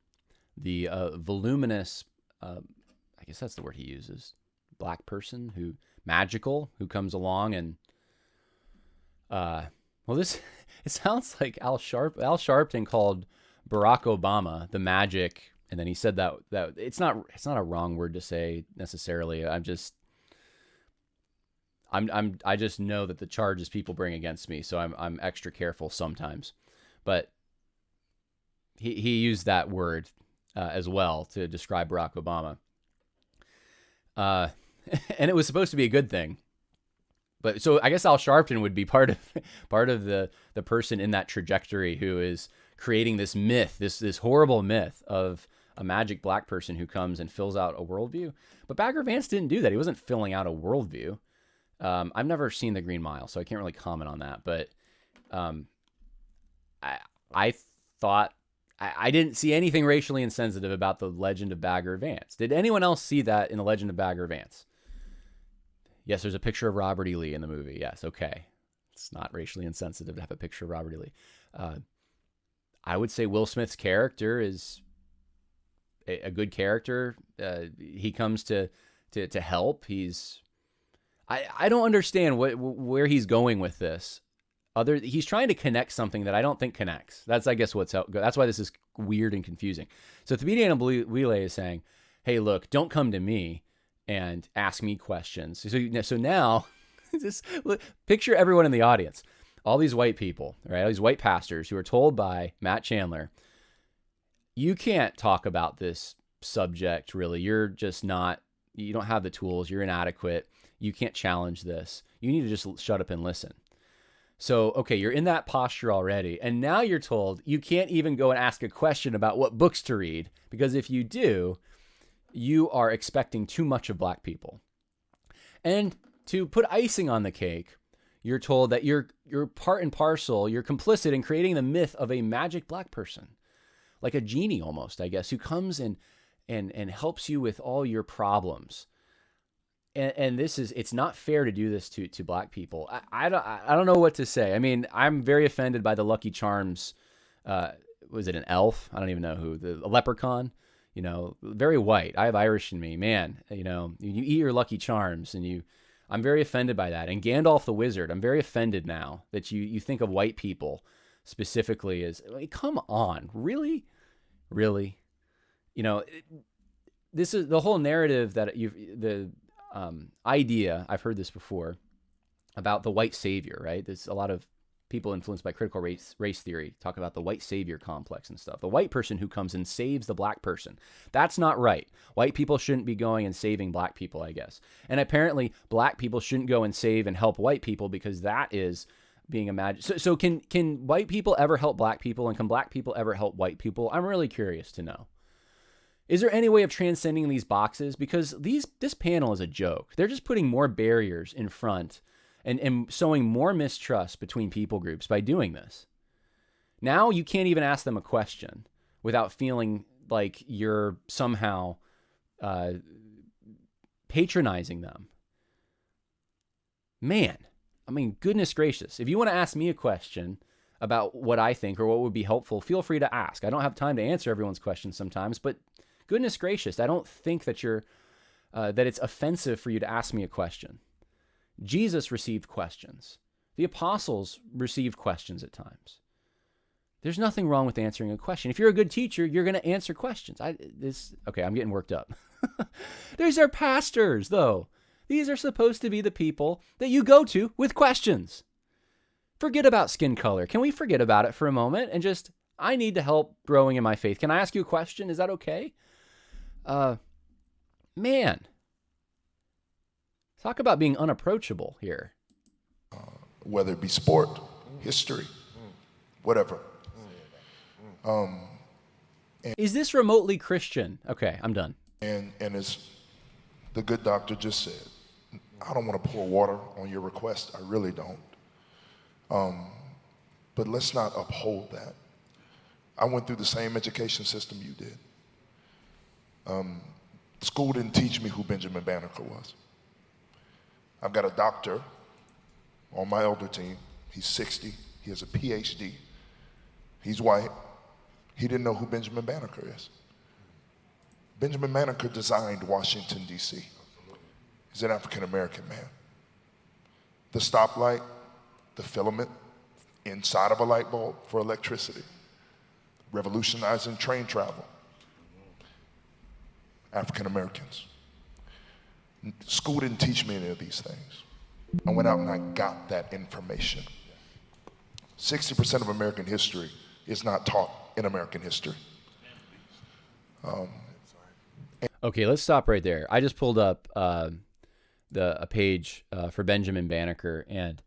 Speaker 1: The voluminous, I guess that's the word he uses, black person magical, who comes along and, it sounds like Al Sharpton called Barack Obama the magic, and then he said that it's not a wrong word to say necessarily. I just know that the charges people bring against me, so I'm extra careful sometimes. But he used that word as well to describe Barack Obama, and it was supposed to be a good thing. But so I guess Al Sharpton would be part of the person in that trajectory who is creating this myth, this horrible myth of a magic black person who comes and fills out a worldview. But Bagger Vance didn't do that. He wasn't filling out a worldview. I've never seen The Green Mile, so I can't really comment on that. But I thought I didn't see anything racially insensitive about the Legend of Bagger Vance. Did anyone else see that in the Legend of Bagger Vance? Yes, there's a picture of Robert E. Lee in the movie. Yes, okay. It's not racially insensitive to have a picture of Robert E. Lee. I would say Will Smith's character is a good character. He comes to help. I don't understand where he's going with this. He's trying to connect something that I don't think connects. That's, I guess, that's why this is weird and confusing. So Activism is saying, hey, look, don't come to me and ask me questions. So now, picture everyone in the audience, all these white people, right? All these white pastors who are told by Matt Chandler, you can't talk about this subject, really. You're just not, you don't have the tools. You're inadequate. You can't challenge this. You need to just shut up and listen. So, okay, you're in that posture already. And now you're told you can't even go and ask a question about what books to read, because if you do, you are expecting too much of black people. And to put icing on the cake, you're told that you're part and parcel, you're complicit in creating the myth of a magic black person, like a genie almost, I guess, who comes and helps you with all your problems. And it's not fair to do this to black people. I don't know what to say. I mean, I'm very offended by the Lucky Charms. Was it an elf? I don't even know who. A leprechaun. Very white. I have Irish in me, man. You eat your Lucky Charms, and I'm very offended by that. And Gandalf the Wizard, I'm very offended now that you think of white people specifically as, come on, really? This is the whole narrative that idea, I've heard this before, about the white savior, right? There's a lot of people influenced by critical race theory talk about the white savior complex and stuff. The white person who comes and saves the black person. That's not right. White people shouldn't be going and saving black people, I guess. And apparently black people shouldn't go and save and help white people, because that is being imagined. So can white people ever help black people, and can black people ever help white people? I'm really curious to know. Is there any way of transcending these boxes? Because this panel is a joke. They're just putting more barriers in front and sowing more mistrust between people groups by doing this. Now you can't even ask them a question without feeling like you're somehow patronizing them. Man, I mean, goodness gracious. If you want to ask me a question about what I think or what would be helpful, feel free to ask. I don't have time to answer everyone's questions sometimes, but goodness gracious, I don't think that that it's offensive for you to ask me a question. Jesus received questions. The apostles received questions at times. There's nothing wrong with answering a question. If you're a good teacher, you're going to answer questions. Okay, I'm getting worked up. These are pastors, though. These are supposed to be the people that you go to with questions. Forget about skin color. Can we forget about it for a moment and just, I need to help growing in my faith. Can I ask you a question? Is that okay? Man, talk about being unapproachable here.
Speaker 3: Whether it be sport, history, whatever.
Speaker 1: Is this remotely Christian? Okay, I'm done.
Speaker 3: And as the good doctor just said, I don't want to pour water on your request. I really don't. But let's not uphold that. I went through the same education system you did. School didn't teach me who Benjamin Banneker was. I've got a doctor on my elder team. He's 60. He has a PhD. He's white. He didn't know who Benjamin Banneker is. Benjamin Banneker designed Washington, D.C. He's an African-American man. The stoplight, the filament inside of a light bulb for electricity, revolutionizing train travel. African-Americans. School didn't teach me any of these things. I went out and I got that information. 60% of American history is not taught in American history.
Speaker 1: Okay, let's stop right there. I just pulled up a page for Benjamin Banneker, and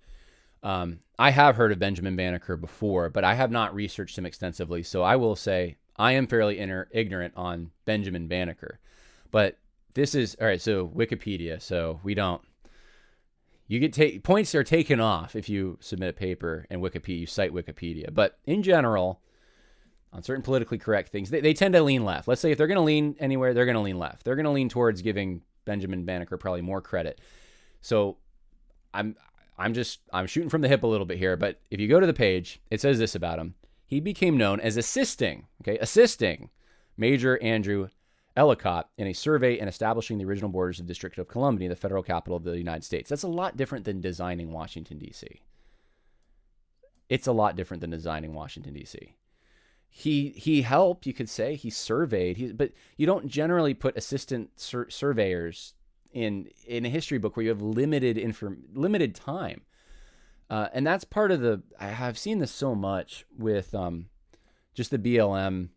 Speaker 1: I have heard of Benjamin Banneker before, but I have not researched him extensively. So I will say I am fairly ignorant on Benjamin Banneker. But this is, all right, so Wikipedia. So we don't, you get points are taken off if you submit a paper and Wikipedia, you cite Wikipedia. But in general, on certain politically correct things, they tend to lean left. Let's say if they're going to lean anywhere, they're going to lean left. They're going to lean towards giving Benjamin Banneker probably more credit. So I'm shooting from the hip a little bit here, but if you go to the page, it says this about him. He became known as assisting Major Andrew Ellicott in a survey and establishing the original borders of the District of Columbia, the federal capital of the United States. That's a lot different than designing Washington, D.C. It's a lot different than designing Washington, D.C. He helped, you could say, he surveyed, but you don't generally put assistant surveyors in a history book where you have limited time. And that's part of I have seen this so much with just the BLM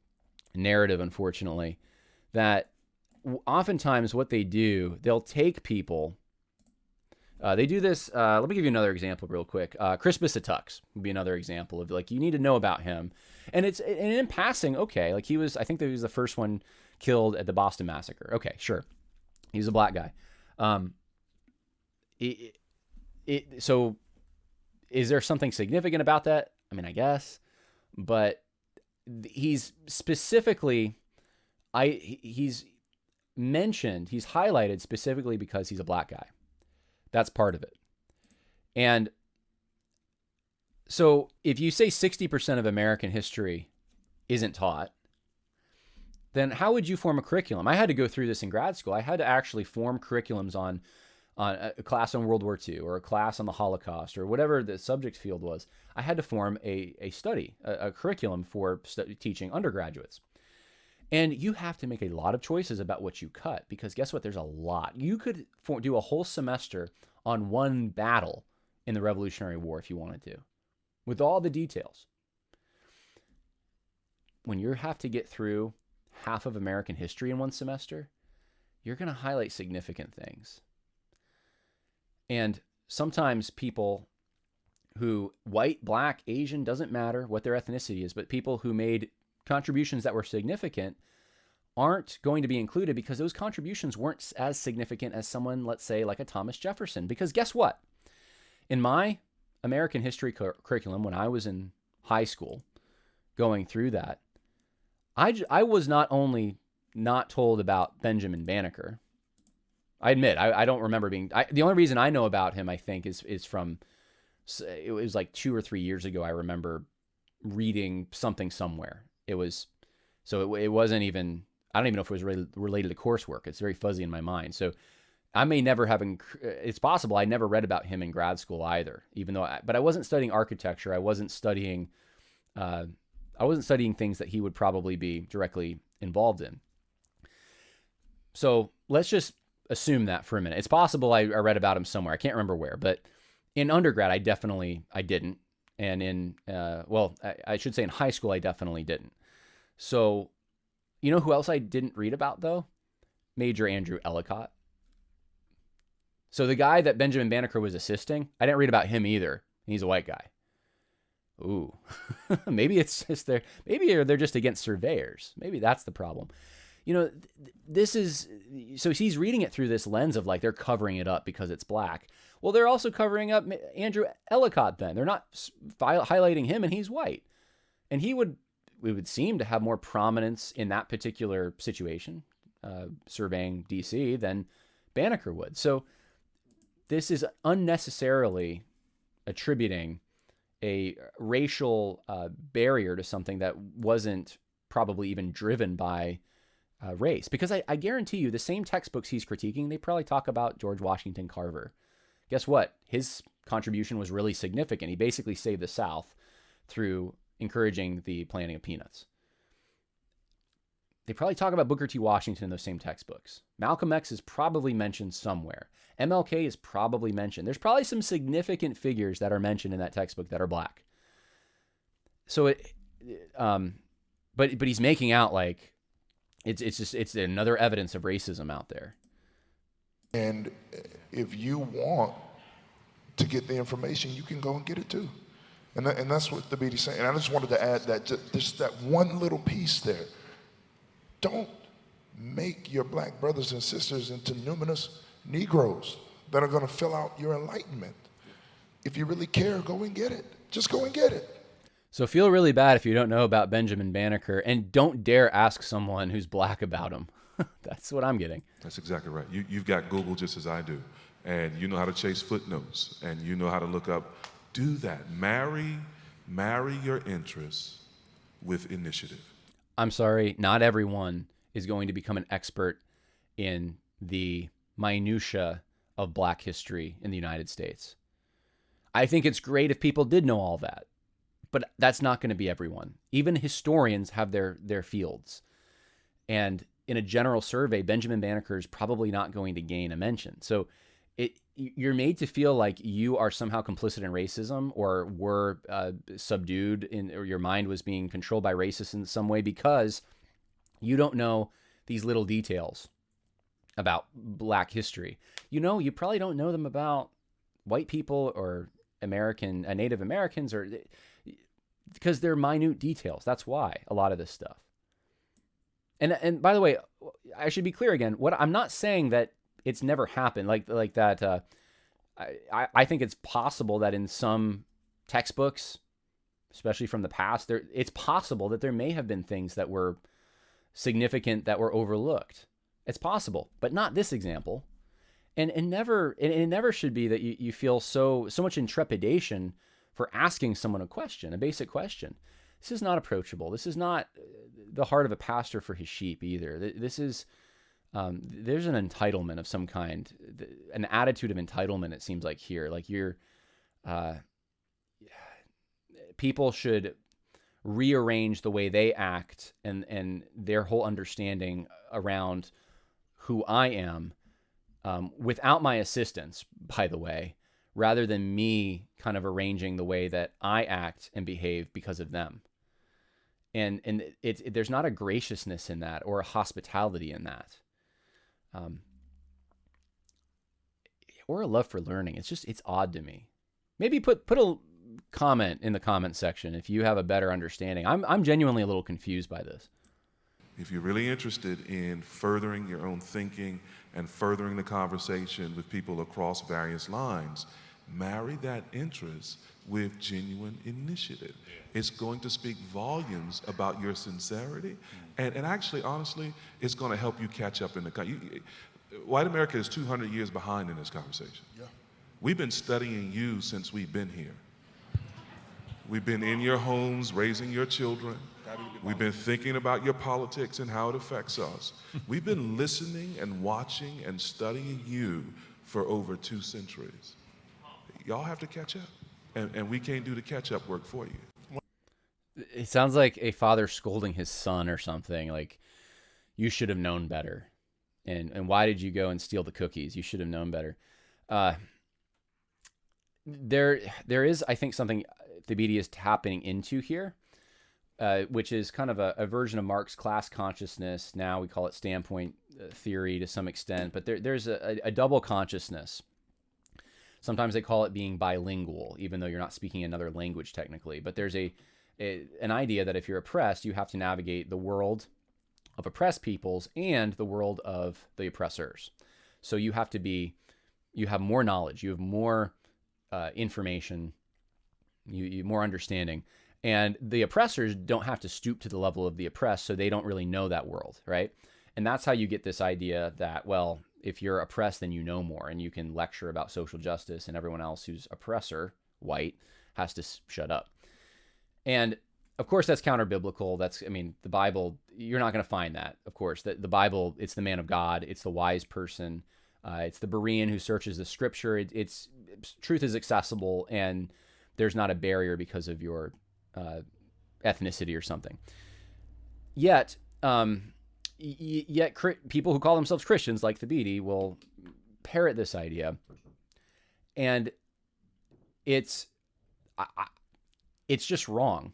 Speaker 1: narrative, unfortunately, that oftentimes what they do, they'll take people, they do this, let me give you another example real quick. Crispus Attucks would be another example of, like, you need to know about him. And in passing, okay, like I think that he was the first one killed at the Boston Massacre. Okay, sure. He's a black guy. So is there something significant about that? I mean, I guess, but he's specifically, he's highlighted specifically because he's a black guy. That's part of it. And so if you say 60% of American history isn't taught, then how would you form a curriculum? I had to go through this in grad school. I had to actually form curriculums on a class on World War II or a class on the Holocaust or whatever the subject field was. I had to form a curriculum for teaching undergraduates. And you have to make a lot of choices about what you cut, because guess what? There's a lot. You could do a whole semester on one battle in the Revolutionary War if you wanted to, with all the details. When you have to get through half of American history in one semester, you're going to highlight significant things. And sometimes people who, white, black, Asian, doesn't matter what their ethnicity is, but people who made contributions that were significant aren't going to be included because those contributions weren't as significant as someone, let's say, like a Thomas Jefferson. Because guess what? In my American history curriculum, when I was in high school, going through that, I was not only not told about Benjamin Banneker. I admit, I don't remember the only reason I know about him, I think, is from, it was like 2 or 3 years ago. I remember reading something somewhere. It wasn't even, I don't even know if it was related to coursework. It's very fuzzy in my mind. So I may never have, it's possible I never read about him in grad school either, but I wasn't studying architecture. I wasn't studying, I wasn't studying things that he would probably be directly involved in. So let's just assume that for a minute. It's possible I read about him somewhere. I can't remember where, but in undergrad, I didn't. And in, I should say in high school, I definitely didn't. So, you know who else I didn't read about though? Major Andrew Ellicott. So the guy that Benjamin Banneker was assisting, I didn't read about him either. He's a white guy. Ooh, maybe it's just maybe they're just against surveyors. Maybe that's the problem. You know, so he's reading it through this lens of like they're covering it up because it's black. Well, they're also covering up Andrew Ellicott then. They're not highlighting him, and he's white. And we would seem to have more prominence in that particular situation, surveying D.C., than Banneker would. So this is unnecessarily attributing a racial barrier to something that wasn't probably even driven by race. Because I guarantee you the same textbooks he's critiquing, they probably talk about George Washington Carver. Guess what? His contribution was really significant. He basically saved the South through encouraging the planting of peanuts. They probably talk about Booker T. Washington in those same textbooks. Malcolm X is probably mentioned somewhere. MLK is probably mentioned. There's probably some significant figures that are mentioned in that textbook that are black. So but he's making out like it's another evidence of racism out there.
Speaker 3: And if you want to get the information, you can go and get it too. And that's what the BD's saying. And I just wanted to add that just that one little piece there. Don't make your black brothers and sisters into numinous Negroes that are going to fill out your enlightenment. If you really care, go and get it. Just go and get it.
Speaker 1: So feel really bad if you don't know about Benjamin Banneker, and don't dare ask someone who's black about him. That's what I'm getting.
Speaker 4: That's exactly right. You've got Google just as I do, and you know how to chase footnotes, and you know how to look up. Do that. Marry your interests with initiative.
Speaker 1: I'm sorry, not everyone is going to become an expert in the minutia of black history in the United States. I think it's great if people did know all that, but that's not going to be everyone. Even historians have their fields. And in a general survey, Benjamin Banneker is probably not going to gain a mention. So you're made to feel like you are somehow complicit in racism, or were subdued or your mind was being controlled by racists in some way because you don't know these little details about black history. You probably don't know them about white people or Native Americans, or because they're minute details. That's why a lot of this stuff. And by the way, I should be clear again. I'm not saying that it's never happened like that. I think it's possible that in some textbooks, especially from the past, it's possible that there may have been things that were significant that were overlooked. It's possible, but not this example. And it never should be that you feel so much intrepidation for asking someone a basic question. This is not approachable. This is not the heart of a pastor for his sheep either. This is, there's an entitlement of some kind, an attitude of entitlement, it seems like here. Like people should rearrange the way they act and their whole understanding around who I am without my assistance, by the way, rather than me kind of arranging the way that I act and behave because of them. And there's not a graciousness in that or a hospitality in that, or a love for learning. It's odd to me. Maybe put a comment in the comment section if you have a better understanding. I'm genuinely a little confused by this.
Speaker 4: If you're really interested in furthering your own thinking and furthering the conversation with people across various lines, marry that interest with genuine initiative. It's going to speak volumes about your sincerity, and actually, honestly, it's going to help you catch up in the white America is 200 years behind in this conversation. Yeah. We've been studying you since we've been here. We've been in your homes, raising your children. We've been thinking about your politics and how it affects us. We've been listening and watching and studying you for over 2 centuries. Y'all have to catch up, and we can't do the catch-up work for you.
Speaker 1: It sounds like a father scolding his son or something. Like, you should have known better. And why did you go and steal the cookies? You should have known better. There is, I think, something Thabiti is tapping into here, which is kind of a version of Marx's class consciousness. Now we call it standpoint theory to some extent, but there's a double consciousness. Sometimes they call it being bilingual, even though you're not speaking another language technically. But there's an idea that if you're oppressed, you have to navigate the world of oppressed peoples and the world of the oppressors. So you have more knowledge, you have more information, you more understanding. And the oppressors don't have to stoop to the level of the oppressed, so they don't really know that world, right? And that's how you get this idea that, well, if you're oppressed, then you know more, and you can lecture about social justice, and everyone else who's oppressor, white, has to shut up. And of course, that's counter-biblical. The Bible, you're not going to find that, of course. The Bible, it's the man of God, it's the wise person, it's the Berean who searches the scripture. It's truth is accessible, and there's not a barrier because of your ethnicity or something. Yet people who call themselves Christians, like Thabiti, will parrot this idea, and it's just wrong.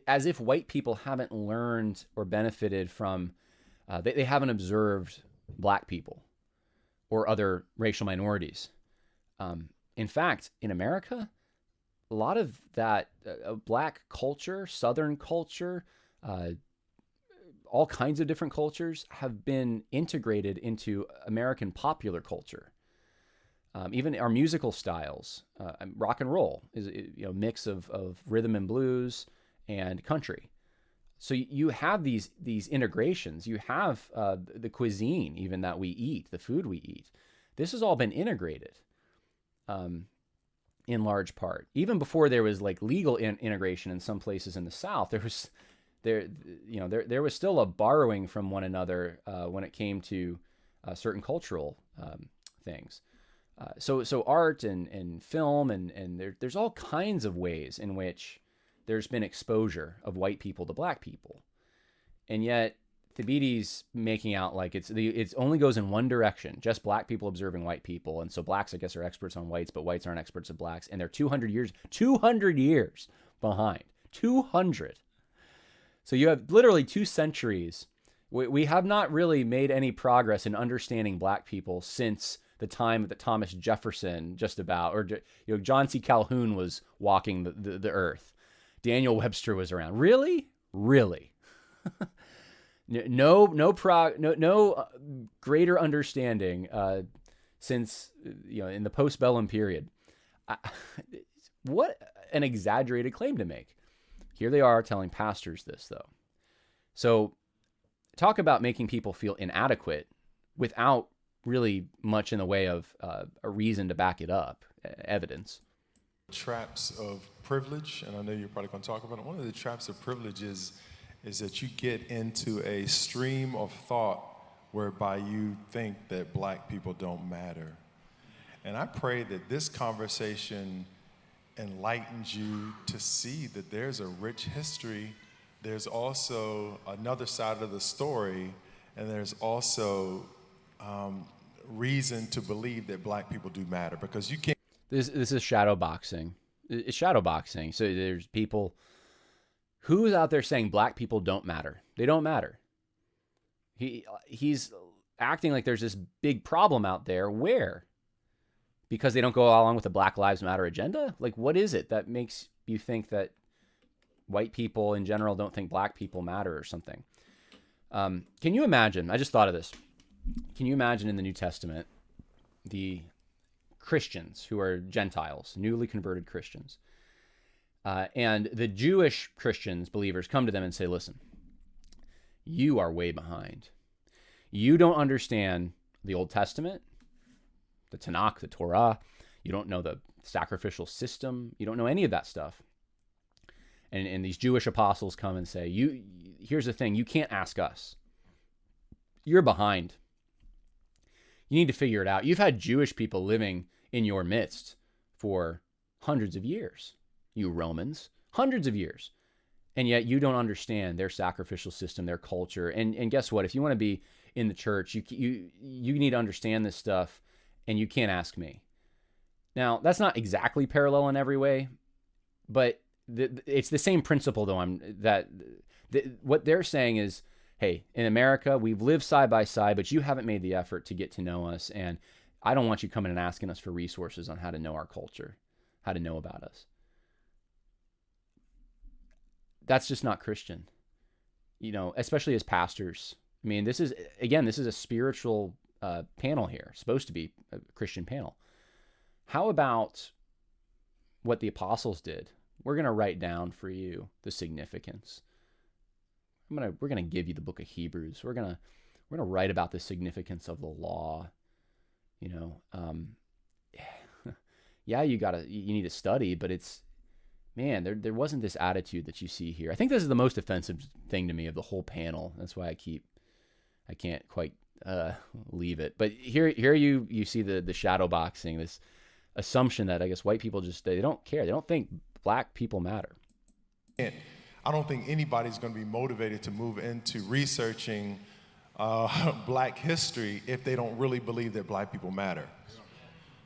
Speaker 1: As if white people haven't learned or benefited from, they haven't observed black people or other racial minorities. In fact, in America, a lot of that black culture, Southern culture, all kinds of different cultures have been integrated into American popular culture. Even our musical styles, rock and roll is a mix of rhythm and blues and country. So you have these integrations. You have the cuisine even that we eat, the food we eat. This has all been integrated in large part. Even before there was like legal integration in some places in the South, there was still a borrowing from one another when it came to certain cultural things. So art and film and there's all kinds of ways in which there's been exposure of white people to black people, and yet Thabiti's making out like it only goes in one direction, just black people observing white people, and so blacks, I guess, are experts on whites, but whites aren't experts of blacks, and they're 200 years behind. 200. So you have literally 2 centuries. We have not really made any progress in understanding black people since the time that Thomas Jefferson John C. Calhoun was walking the earth. Daniel Webster was around. Really? No greater understanding since in the postbellum period. What an exaggerated claim to make. Here they are telling pastors this, though. So talk about making people feel inadequate without really much in the way of a reason to back it up, evidence.
Speaker 6: Traps of privilege, and I know you're probably going to talk about it. One of the traps of privilege is that you get into a stream of thought whereby you think that black people don't matter. And I pray that this conversation enlightens you to see that there's a rich history. There's also another side of the story, and there's also reason to believe that black people do matter, because you can't.
Speaker 1: This is shadow boxing. It's shadow boxing. So there's people who's out there saying black people don't matter. They don't matter. He's acting like there's this big problem out there. Where? Because they don't go along with the Black Lives Matter agenda? Like, what is it that makes you think that white people in general don't think black people matter or something? Can you imagine? I just thought of this. Can you imagine in the New Testament the Christians who are Gentiles, newly converted Christians, and the Jewish Christians, believers, come to them and say, listen, you are way behind. You don't understand the Old Testament, the Tanakh, the Torah. You don't know the sacrificial system. You don't know any of that stuff. And these Jewish apostles come and say, here's the thing, you can't ask us. You're behind. You need to figure it out. You've had Jewish people living in your midst for hundreds of years. You Romans, hundreds of years. And yet you don't understand their sacrificial system, their culture. And guess what? If you want to be in the church, you need to understand this stuff, and you can't ask me. Now, that's not exactly parallel in every way, but it's the same principle, though. What they're saying is, hey, in America, we've lived side by side, but you haven't made the effort to get to know us, and I don't want you coming and asking us for resources on how to know our culture, how to know about us. That's just not Christian, especially as pastors. I mean, this is a spiritual panel here, supposed to be a Christian panel. How about what the apostles did? We're going to write down for you the significance. We're going to give you the book of Hebrews. We're going to write about the significance of the law. Yeah, you need to study, but there wasn't this attitude that you see here. I think this is the most offensive thing to me of the whole panel. That's why I can't quite leave it. But here you see the shadow boxing, this assumption that I guess white people they don't care. They don't think black people matter.
Speaker 6: And I don't think anybody's going to be motivated to move into researching black history if they don't really believe that black people matter.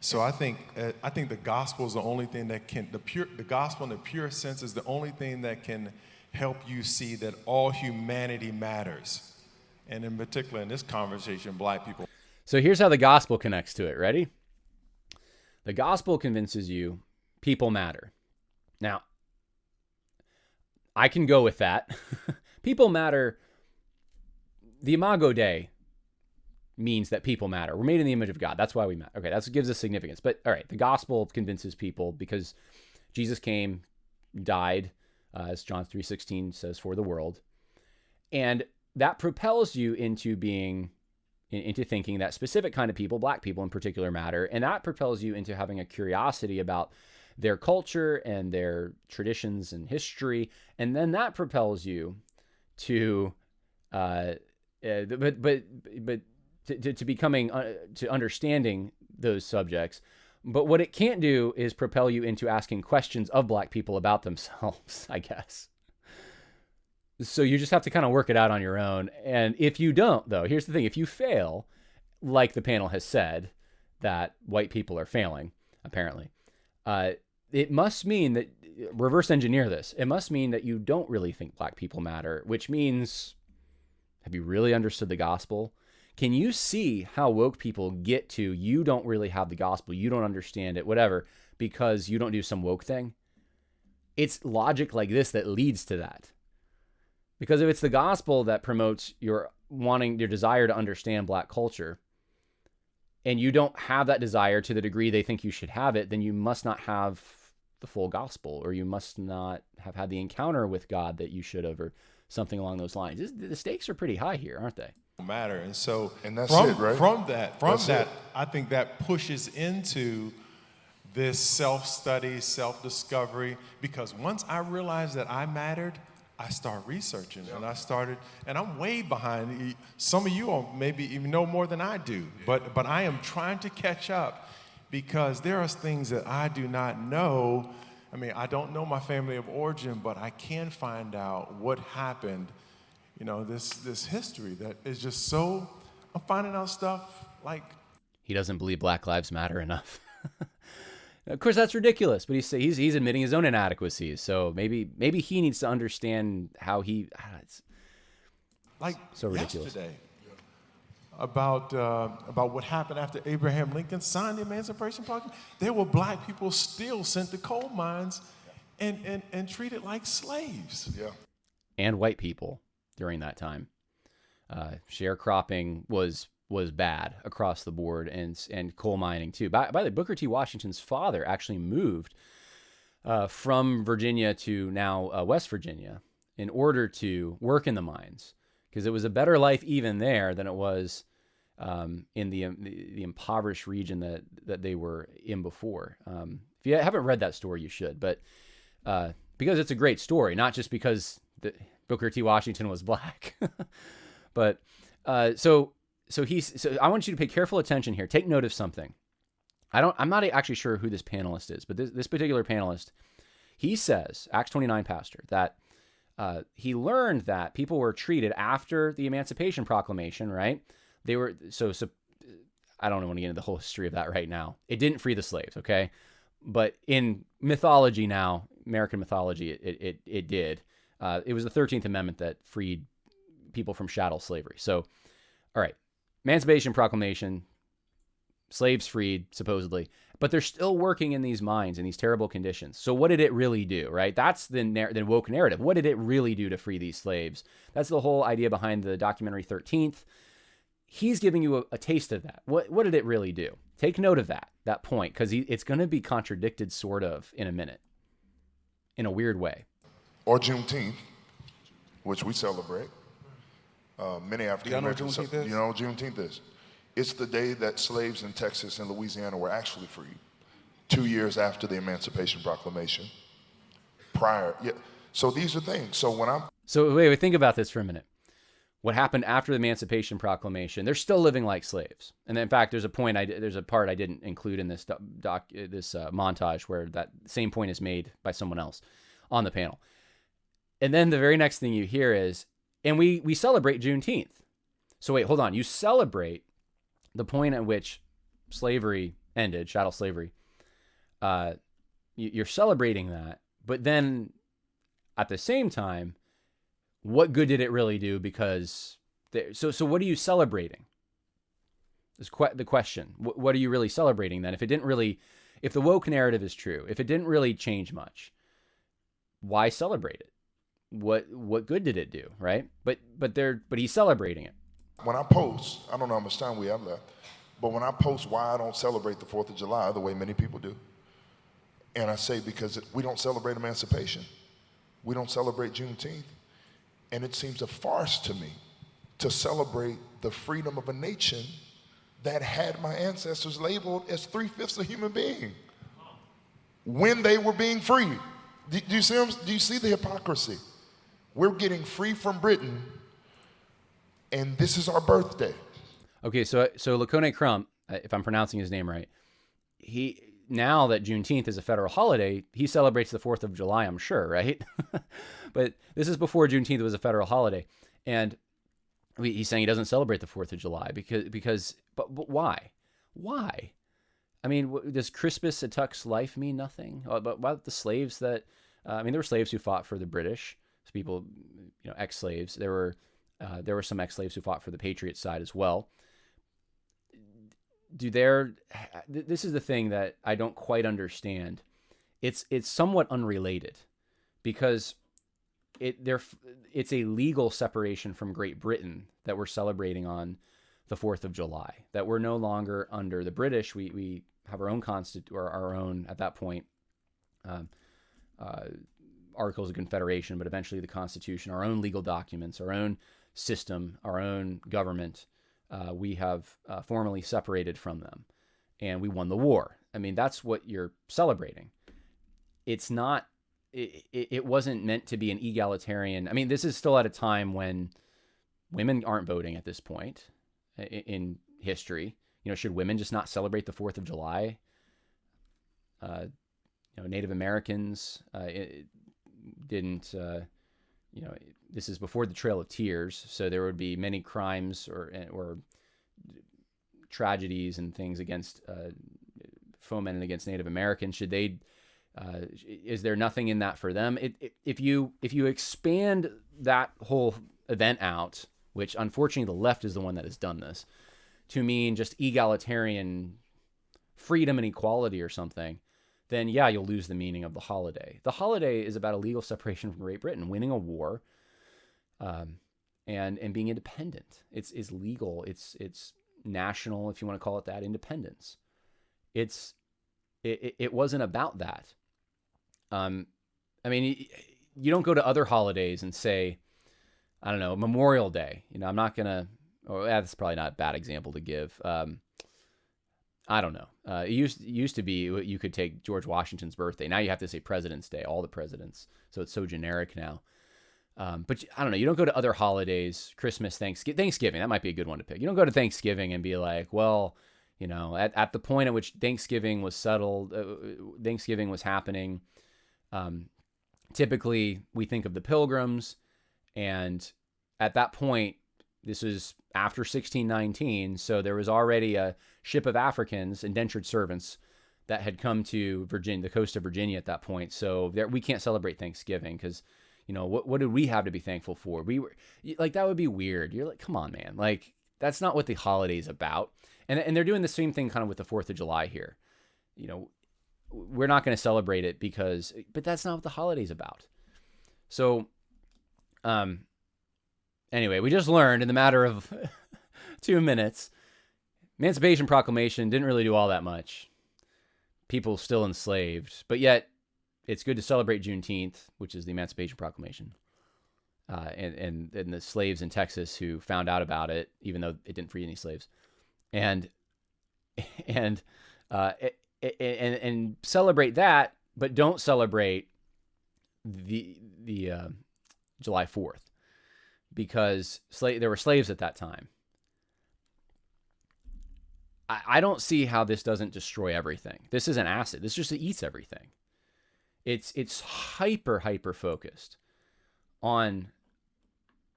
Speaker 6: So I think the gospel is the only thing that can, the gospel in the pure sense is the only thing that can help you see that all humanity matters. And in particular, in this conversation, black people.
Speaker 1: So here's how the gospel connects to it. Ready? The gospel convinces you people matter. Now, I can go with that. People matter. The Imago Dei means that people matter. We're made in the image of God. That's why we matter. Okay, that gives us significance. But all right, the gospel convinces people because Jesus came, died, as John 3:16 says, for the world. And that propels you into thinking that specific kind of people, black people in particular, matter. And that propels you into having a curiosity about their culture and their traditions and history. And then that propels you to, to becoming, to understanding those subjects. But what it can't do is propel you into asking questions of black people about themselves, I guess. So you just have to kind of work it out on your own. And if you don't, though, here's the thing. If you fail, like the panel has said, that white people are failing, apparently, it must mean that, reverse engineer this, it must mean that you don't really think black people matter, which means, have you really understood the gospel? Can you see how woke people get to, you don't really have the gospel, you don't understand it, whatever, because you don't do some woke thing? It's logic like this that leads to that. Because if it's the gospel that promotes your desire to understand black culture, and you don't have that desire to the degree they think you should have it, then you must not have the full gospel, or you must not have had the encounter with God that you should have, or something along those lines. The stakes are pretty high here, aren't they?
Speaker 6: Matter. And so
Speaker 3: that's it, right?
Speaker 6: From that, I think that pushes into this self-study, self-discovery, because once I realized that I mattered, I started researching, and I'm way behind. Some of you maybe even know more than I do, but I am trying to catch up, because there are things that I do not know. I mean, I don't know my family of origin, but I can find out what happened. This history that is just so, I'm finding out stuff like.
Speaker 1: He doesn't believe Black Lives Matter enough. Of course, that's ridiculous, but he's admitting his own inadequacies. So maybe he needs to understand how it's
Speaker 6: like
Speaker 1: so ridiculous.
Speaker 6: Yesterday, about what happened after Abraham Lincoln signed the Emancipation Proclamation. There were black people still sent to coal mines and treated like slaves.
Speaker 3: Yeah.
Speaker 1: And white people during that time. Sharecropping was bad across the board, and coal mining too. By the way, Booker T. Washington's father actually moved from Virginia to now West Virginia in order to work in the mines, because it was a better life even there than it was in the impoverished region that they were in before. If you haven't read that story, you should, but because it's a great story, not just because Booker T. Washington was black, but so I want you to pay careful attention here. Take note of something. I'm not actually sure who this panelist is, but this particular panelist, He says, Acts 29 pastor, that he learned that people were treated after the Emancipation Proclamation, right? They were, so I don't want to get into the whole history of that right now. It didn't free the slaves, okay? But in mythology now, American mythology, it did. It was the 13th Amendment that freed people from chattel slavery. So, all right, Emancipation Proclamation, slaves freed, supposedly, but they're still working in these mines in these terrible conditions. So what did it really do, right? That's the woke narrative. What did it really do to free these slaves? That's the whole idea behind the documentary 13th. He's giving you a taste of that. What did it really do? Take note of that point, because it's going to be contradicted sort of in a minute, in a weird way.
Speaker 3: Or Juneteenth, which we celebrate. Many African Americans, you know what Juneteenth is? It's the day that slaves in Texas and Louisiana were actually freed, 2 years after the Emancipation Proclamation. So these are things. So
Speaker 1: wait, think about this for a minute. What happened after the Emancipation Proclamation? They're still living like slaves. And in fact, there's a part I didn't include in this montage where that same point is made by someone else on the panel. And then the very next thing you hear is, and we celebrate Juneteenth. So wait, hold on. You celebrate the point at which slavery ended, chattel slavery. You're celebrating that, but then at the same time, what good did it really do? Because so what are you celebrating? Is the question. What are you really celebrating then? If the woke narrative is true, if it didn't really change much, why celebrate it? What good did it do, right? But he's celebrating it.
Speaker 3: When I post, I don't know how much time we have left, but when I post why I don't celebrate the 4th of July the way many people do, and I say because we don't celebrate emancipation, we don't celebrate Juneteenth, and it seems a farce to me to celebrate the freedom of a nation that had my ancestors labeled as 3/5 a human being when they were being free. Do you see the hypocrisy? We're getting free from Britain, and this is our birthday.
Speaker 1: Okay, so Lacone Crump, if I'm pronouncing his name right, now that Juneteenth is a federal holiday, he celebrates the 4th of July, I'm sure, right? But this is before Juneteenth was a federal holiday, and he's saying he doesn't celebrate the 4th of July but why? Why? I mean, does Crispus Attuck's life mean nothing? But about the slaves that, there were slaves who fought for the British, so people, ex-slaves. There were some ex-slaves who fought for the Patriot side as well. This is the thing that I don't quite understand. It's somewhat unrelated, because it's a legal separation from Great Britain that we're celebrating on the 4th of July, that we're no longer under the British. We have our own or our own, at that point, Articles of Confederation, but eventually the Constitution, our own legal documents, our own system, our own government. We have formally separated from them, and we won the war. I mean, that's what you're celebrating. It's not, it wasn't meant to be an egalitarian. I mean, this is still at a time when women aren't voting at this point in history. Should women just not celebrate the 4th of July? Native Americans didn't, this is before the Trail of Tears, so there would be many crimes or tragedies and things against fomented against Native Americans. Should they? Is there nothing in that for them? If you expand that whole event out, which unfortunately the left is the one that has done this, to mean just egalitarian freedom and equality or something, then yeah, you'll lose the meaning of the holiday. The holiday is about a legal separation from Great Britain, winning a war, and being independent. It's legal. It's national, if you want to call it that, independence. It wasn't about that. You don't go to other holidays and say, I don't know, Memorial Day. I'm not gonna. That's probably not a bad example to give. I don't know. It used to be you could take George Washington's birthday. Now you have to say President's Day, all the presidents. So it's so generic now. But I don't know. You don't go to other holidays, Christmas, Thanksgiving. That might be a good one to pick. You don't go to Thanksgiving and be like, well, at the point at which Thanksgiving was settled, Thanksgiving was happening, Typically, we think of the Pilgrims, and at that point, this was after 1619, so there was already a ship of Africans, indentured servants, that had come to Virginia, the coast of Virginia at that point. So we can't celebrate Thanksgiving because, what did we have to be thankful for? We were like, that would be weird. You're like, come on, man. Like, that's not what the holiday's about. And they're doing the same thing kind of with the 4th of July here. We're not going to celebrate it but that's not what the holiday's about. So, anyway, we just learned in the matter of 2 minutes, Emancipation Proclamation didn't really do all that much. People still enslaved, but yet it's good to celebrate Juneteenth, which is the Emancipation Proclamation, and the slaves in Texas who found out about it, even though it didn't free any slaves, and celebrate that, but don't celebrate the July 4th, because there were slaves at that time. I don't see how this doesn't destroy everything. This is an acid. This just eats everything. It's hyper focused on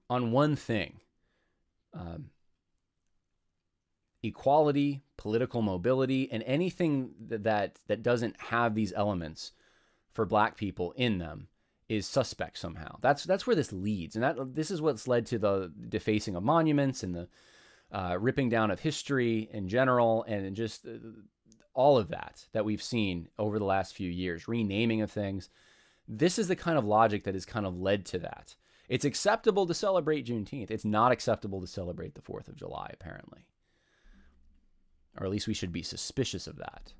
Speaker 1: one thing: equality, political mobility, and anything that doesn't have these elements for Black people in them is suspect somehow. That's where this leads, and this is what's led to the defacing of monuments and the ripping down of history in general, and just all of that we've seen over the last few years, renaming of things. This is the kind of logic that has kind of led to that. It's acceptable to celebrate Juneteenth. It's not acceptable to celebrate the 4th of July, apparently. Or at least we should be suspicious of that.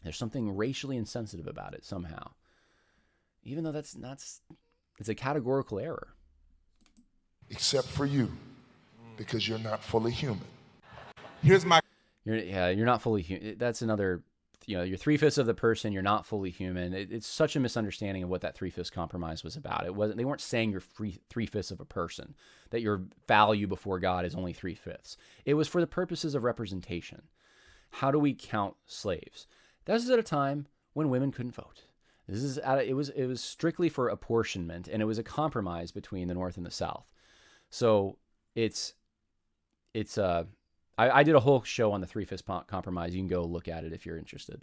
Speaker 1: There's something racially insensitive about it somehow. Even though it's a categorical error.
Speaker 3: Except for you, because you're not fully human.
Speaker 1: You're not fully human. That's another, you're 3/5 of the person. You're not fully human. It's such a misunderstanding of what that 3/5 compromise was about. They weren't saying you're 3/5 of a person, that your value before God is only 3/5. It was for the purposes of representation. How do we count slaves? This is at a time when women couldn't vote. It was strictly for apportionment, and it was a compromise between the North and the South. So I did a whole show on the 3/5 compromise. You can go look at it if you're interested.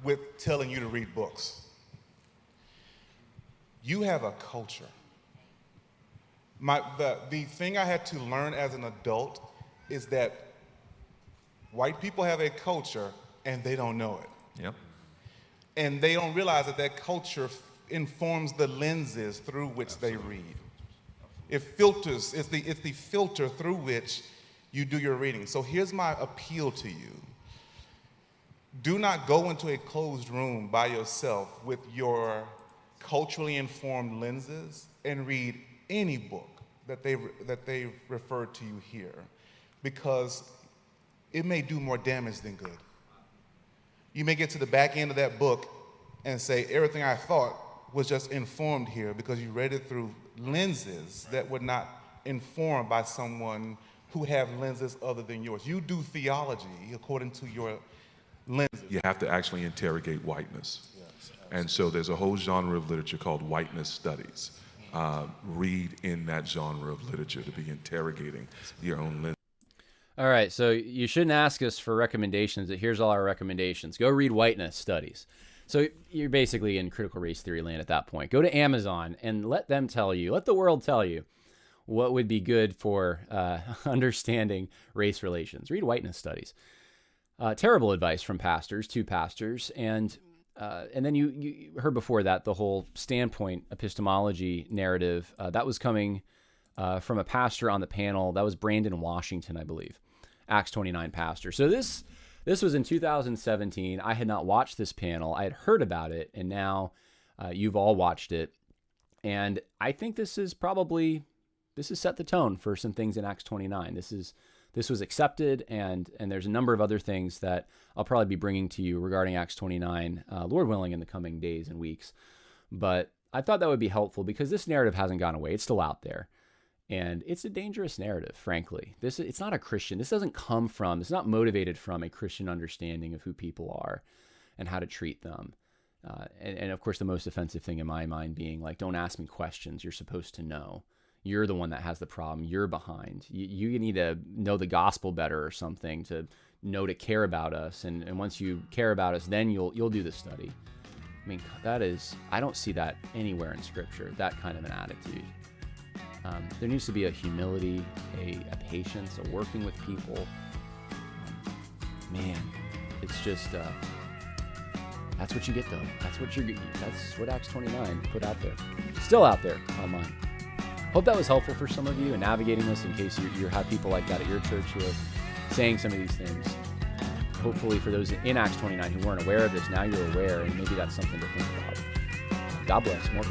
Speaker 7: With telling you to read books, you have a culture. The thing I had to learn as an adult is that white people have a culture and they don't know it.
Speaker 2: Yep.
Speaker 7: And they don't realize that culture informs the lenses through which they read. It filters, it's the filter through which you do your reading. So here's my appeal to you. Do not go into a closed room by yourself with your culturally informed lenses and read any book that they refer to you here, because it may do more damage than good. You may get to the back end of that book and say, everything I thought was just informed here because you read it through lenses that were not informed by someone who have lenses other than yours. You do theology according to your lenses.
Speaker 4: You have to actually interrogate whiteness. And so there's a whole genre of literature called whiteness studies. Read in that genre of literature to be interrogating your own lens.
Speaker 1: All right, so you shouldn't ask us for recommendations. Here's all our recommendations. Go read whiteness studies. So you're basically in critical race theory land at that point. Go to Amazon and let the world tell you what would be good for understanding race relations. Read whiteness studies. Terrible advice from two pastors, and then you heard before that the whole standpoint epistemology narrative that was coming from a pastor on the panel. That was Brandon Washington, I believe, Acts 29 pastor. So this was in 2017. I had not watched this panel. I had heard about it, and now you've all watched it. And I think this has set the tone for some things in Acts 29. This was accepted, and there's a number of other things that I'll probably be bringing to you regarding Acts 29, Lord willing, in the coming days and weeks. But I thought that would be helpful because this narrative hasn't gone away. It's still out there. And it's a dangerous narrative, frankly. It's not a Christian. It's not motivated from a Christian understanding of who people are and how to treat them. And of course, the most offensive thing in my mind being like, don't ask me questions. You're supposed to know. You're the one that has the problem. You're behind. You need to know the gospel better or something to know to care about us. And once you care about us, then you'll do the study. I mean, I don't see that anywhere in Scripture, that kind of an attitude. There needs to be a humility, a patience, a working with people. Man, it's just, that's what you get though. That's what Acts 29 put out there. Still out there online. Hope that was helpful for some of you in navigating this in case you have people like that at your church who are saying some of these things. Hopefully for those in Acts 29 who weren't aware of this, now you're aware, and maybe that's something to think about. God bless. More.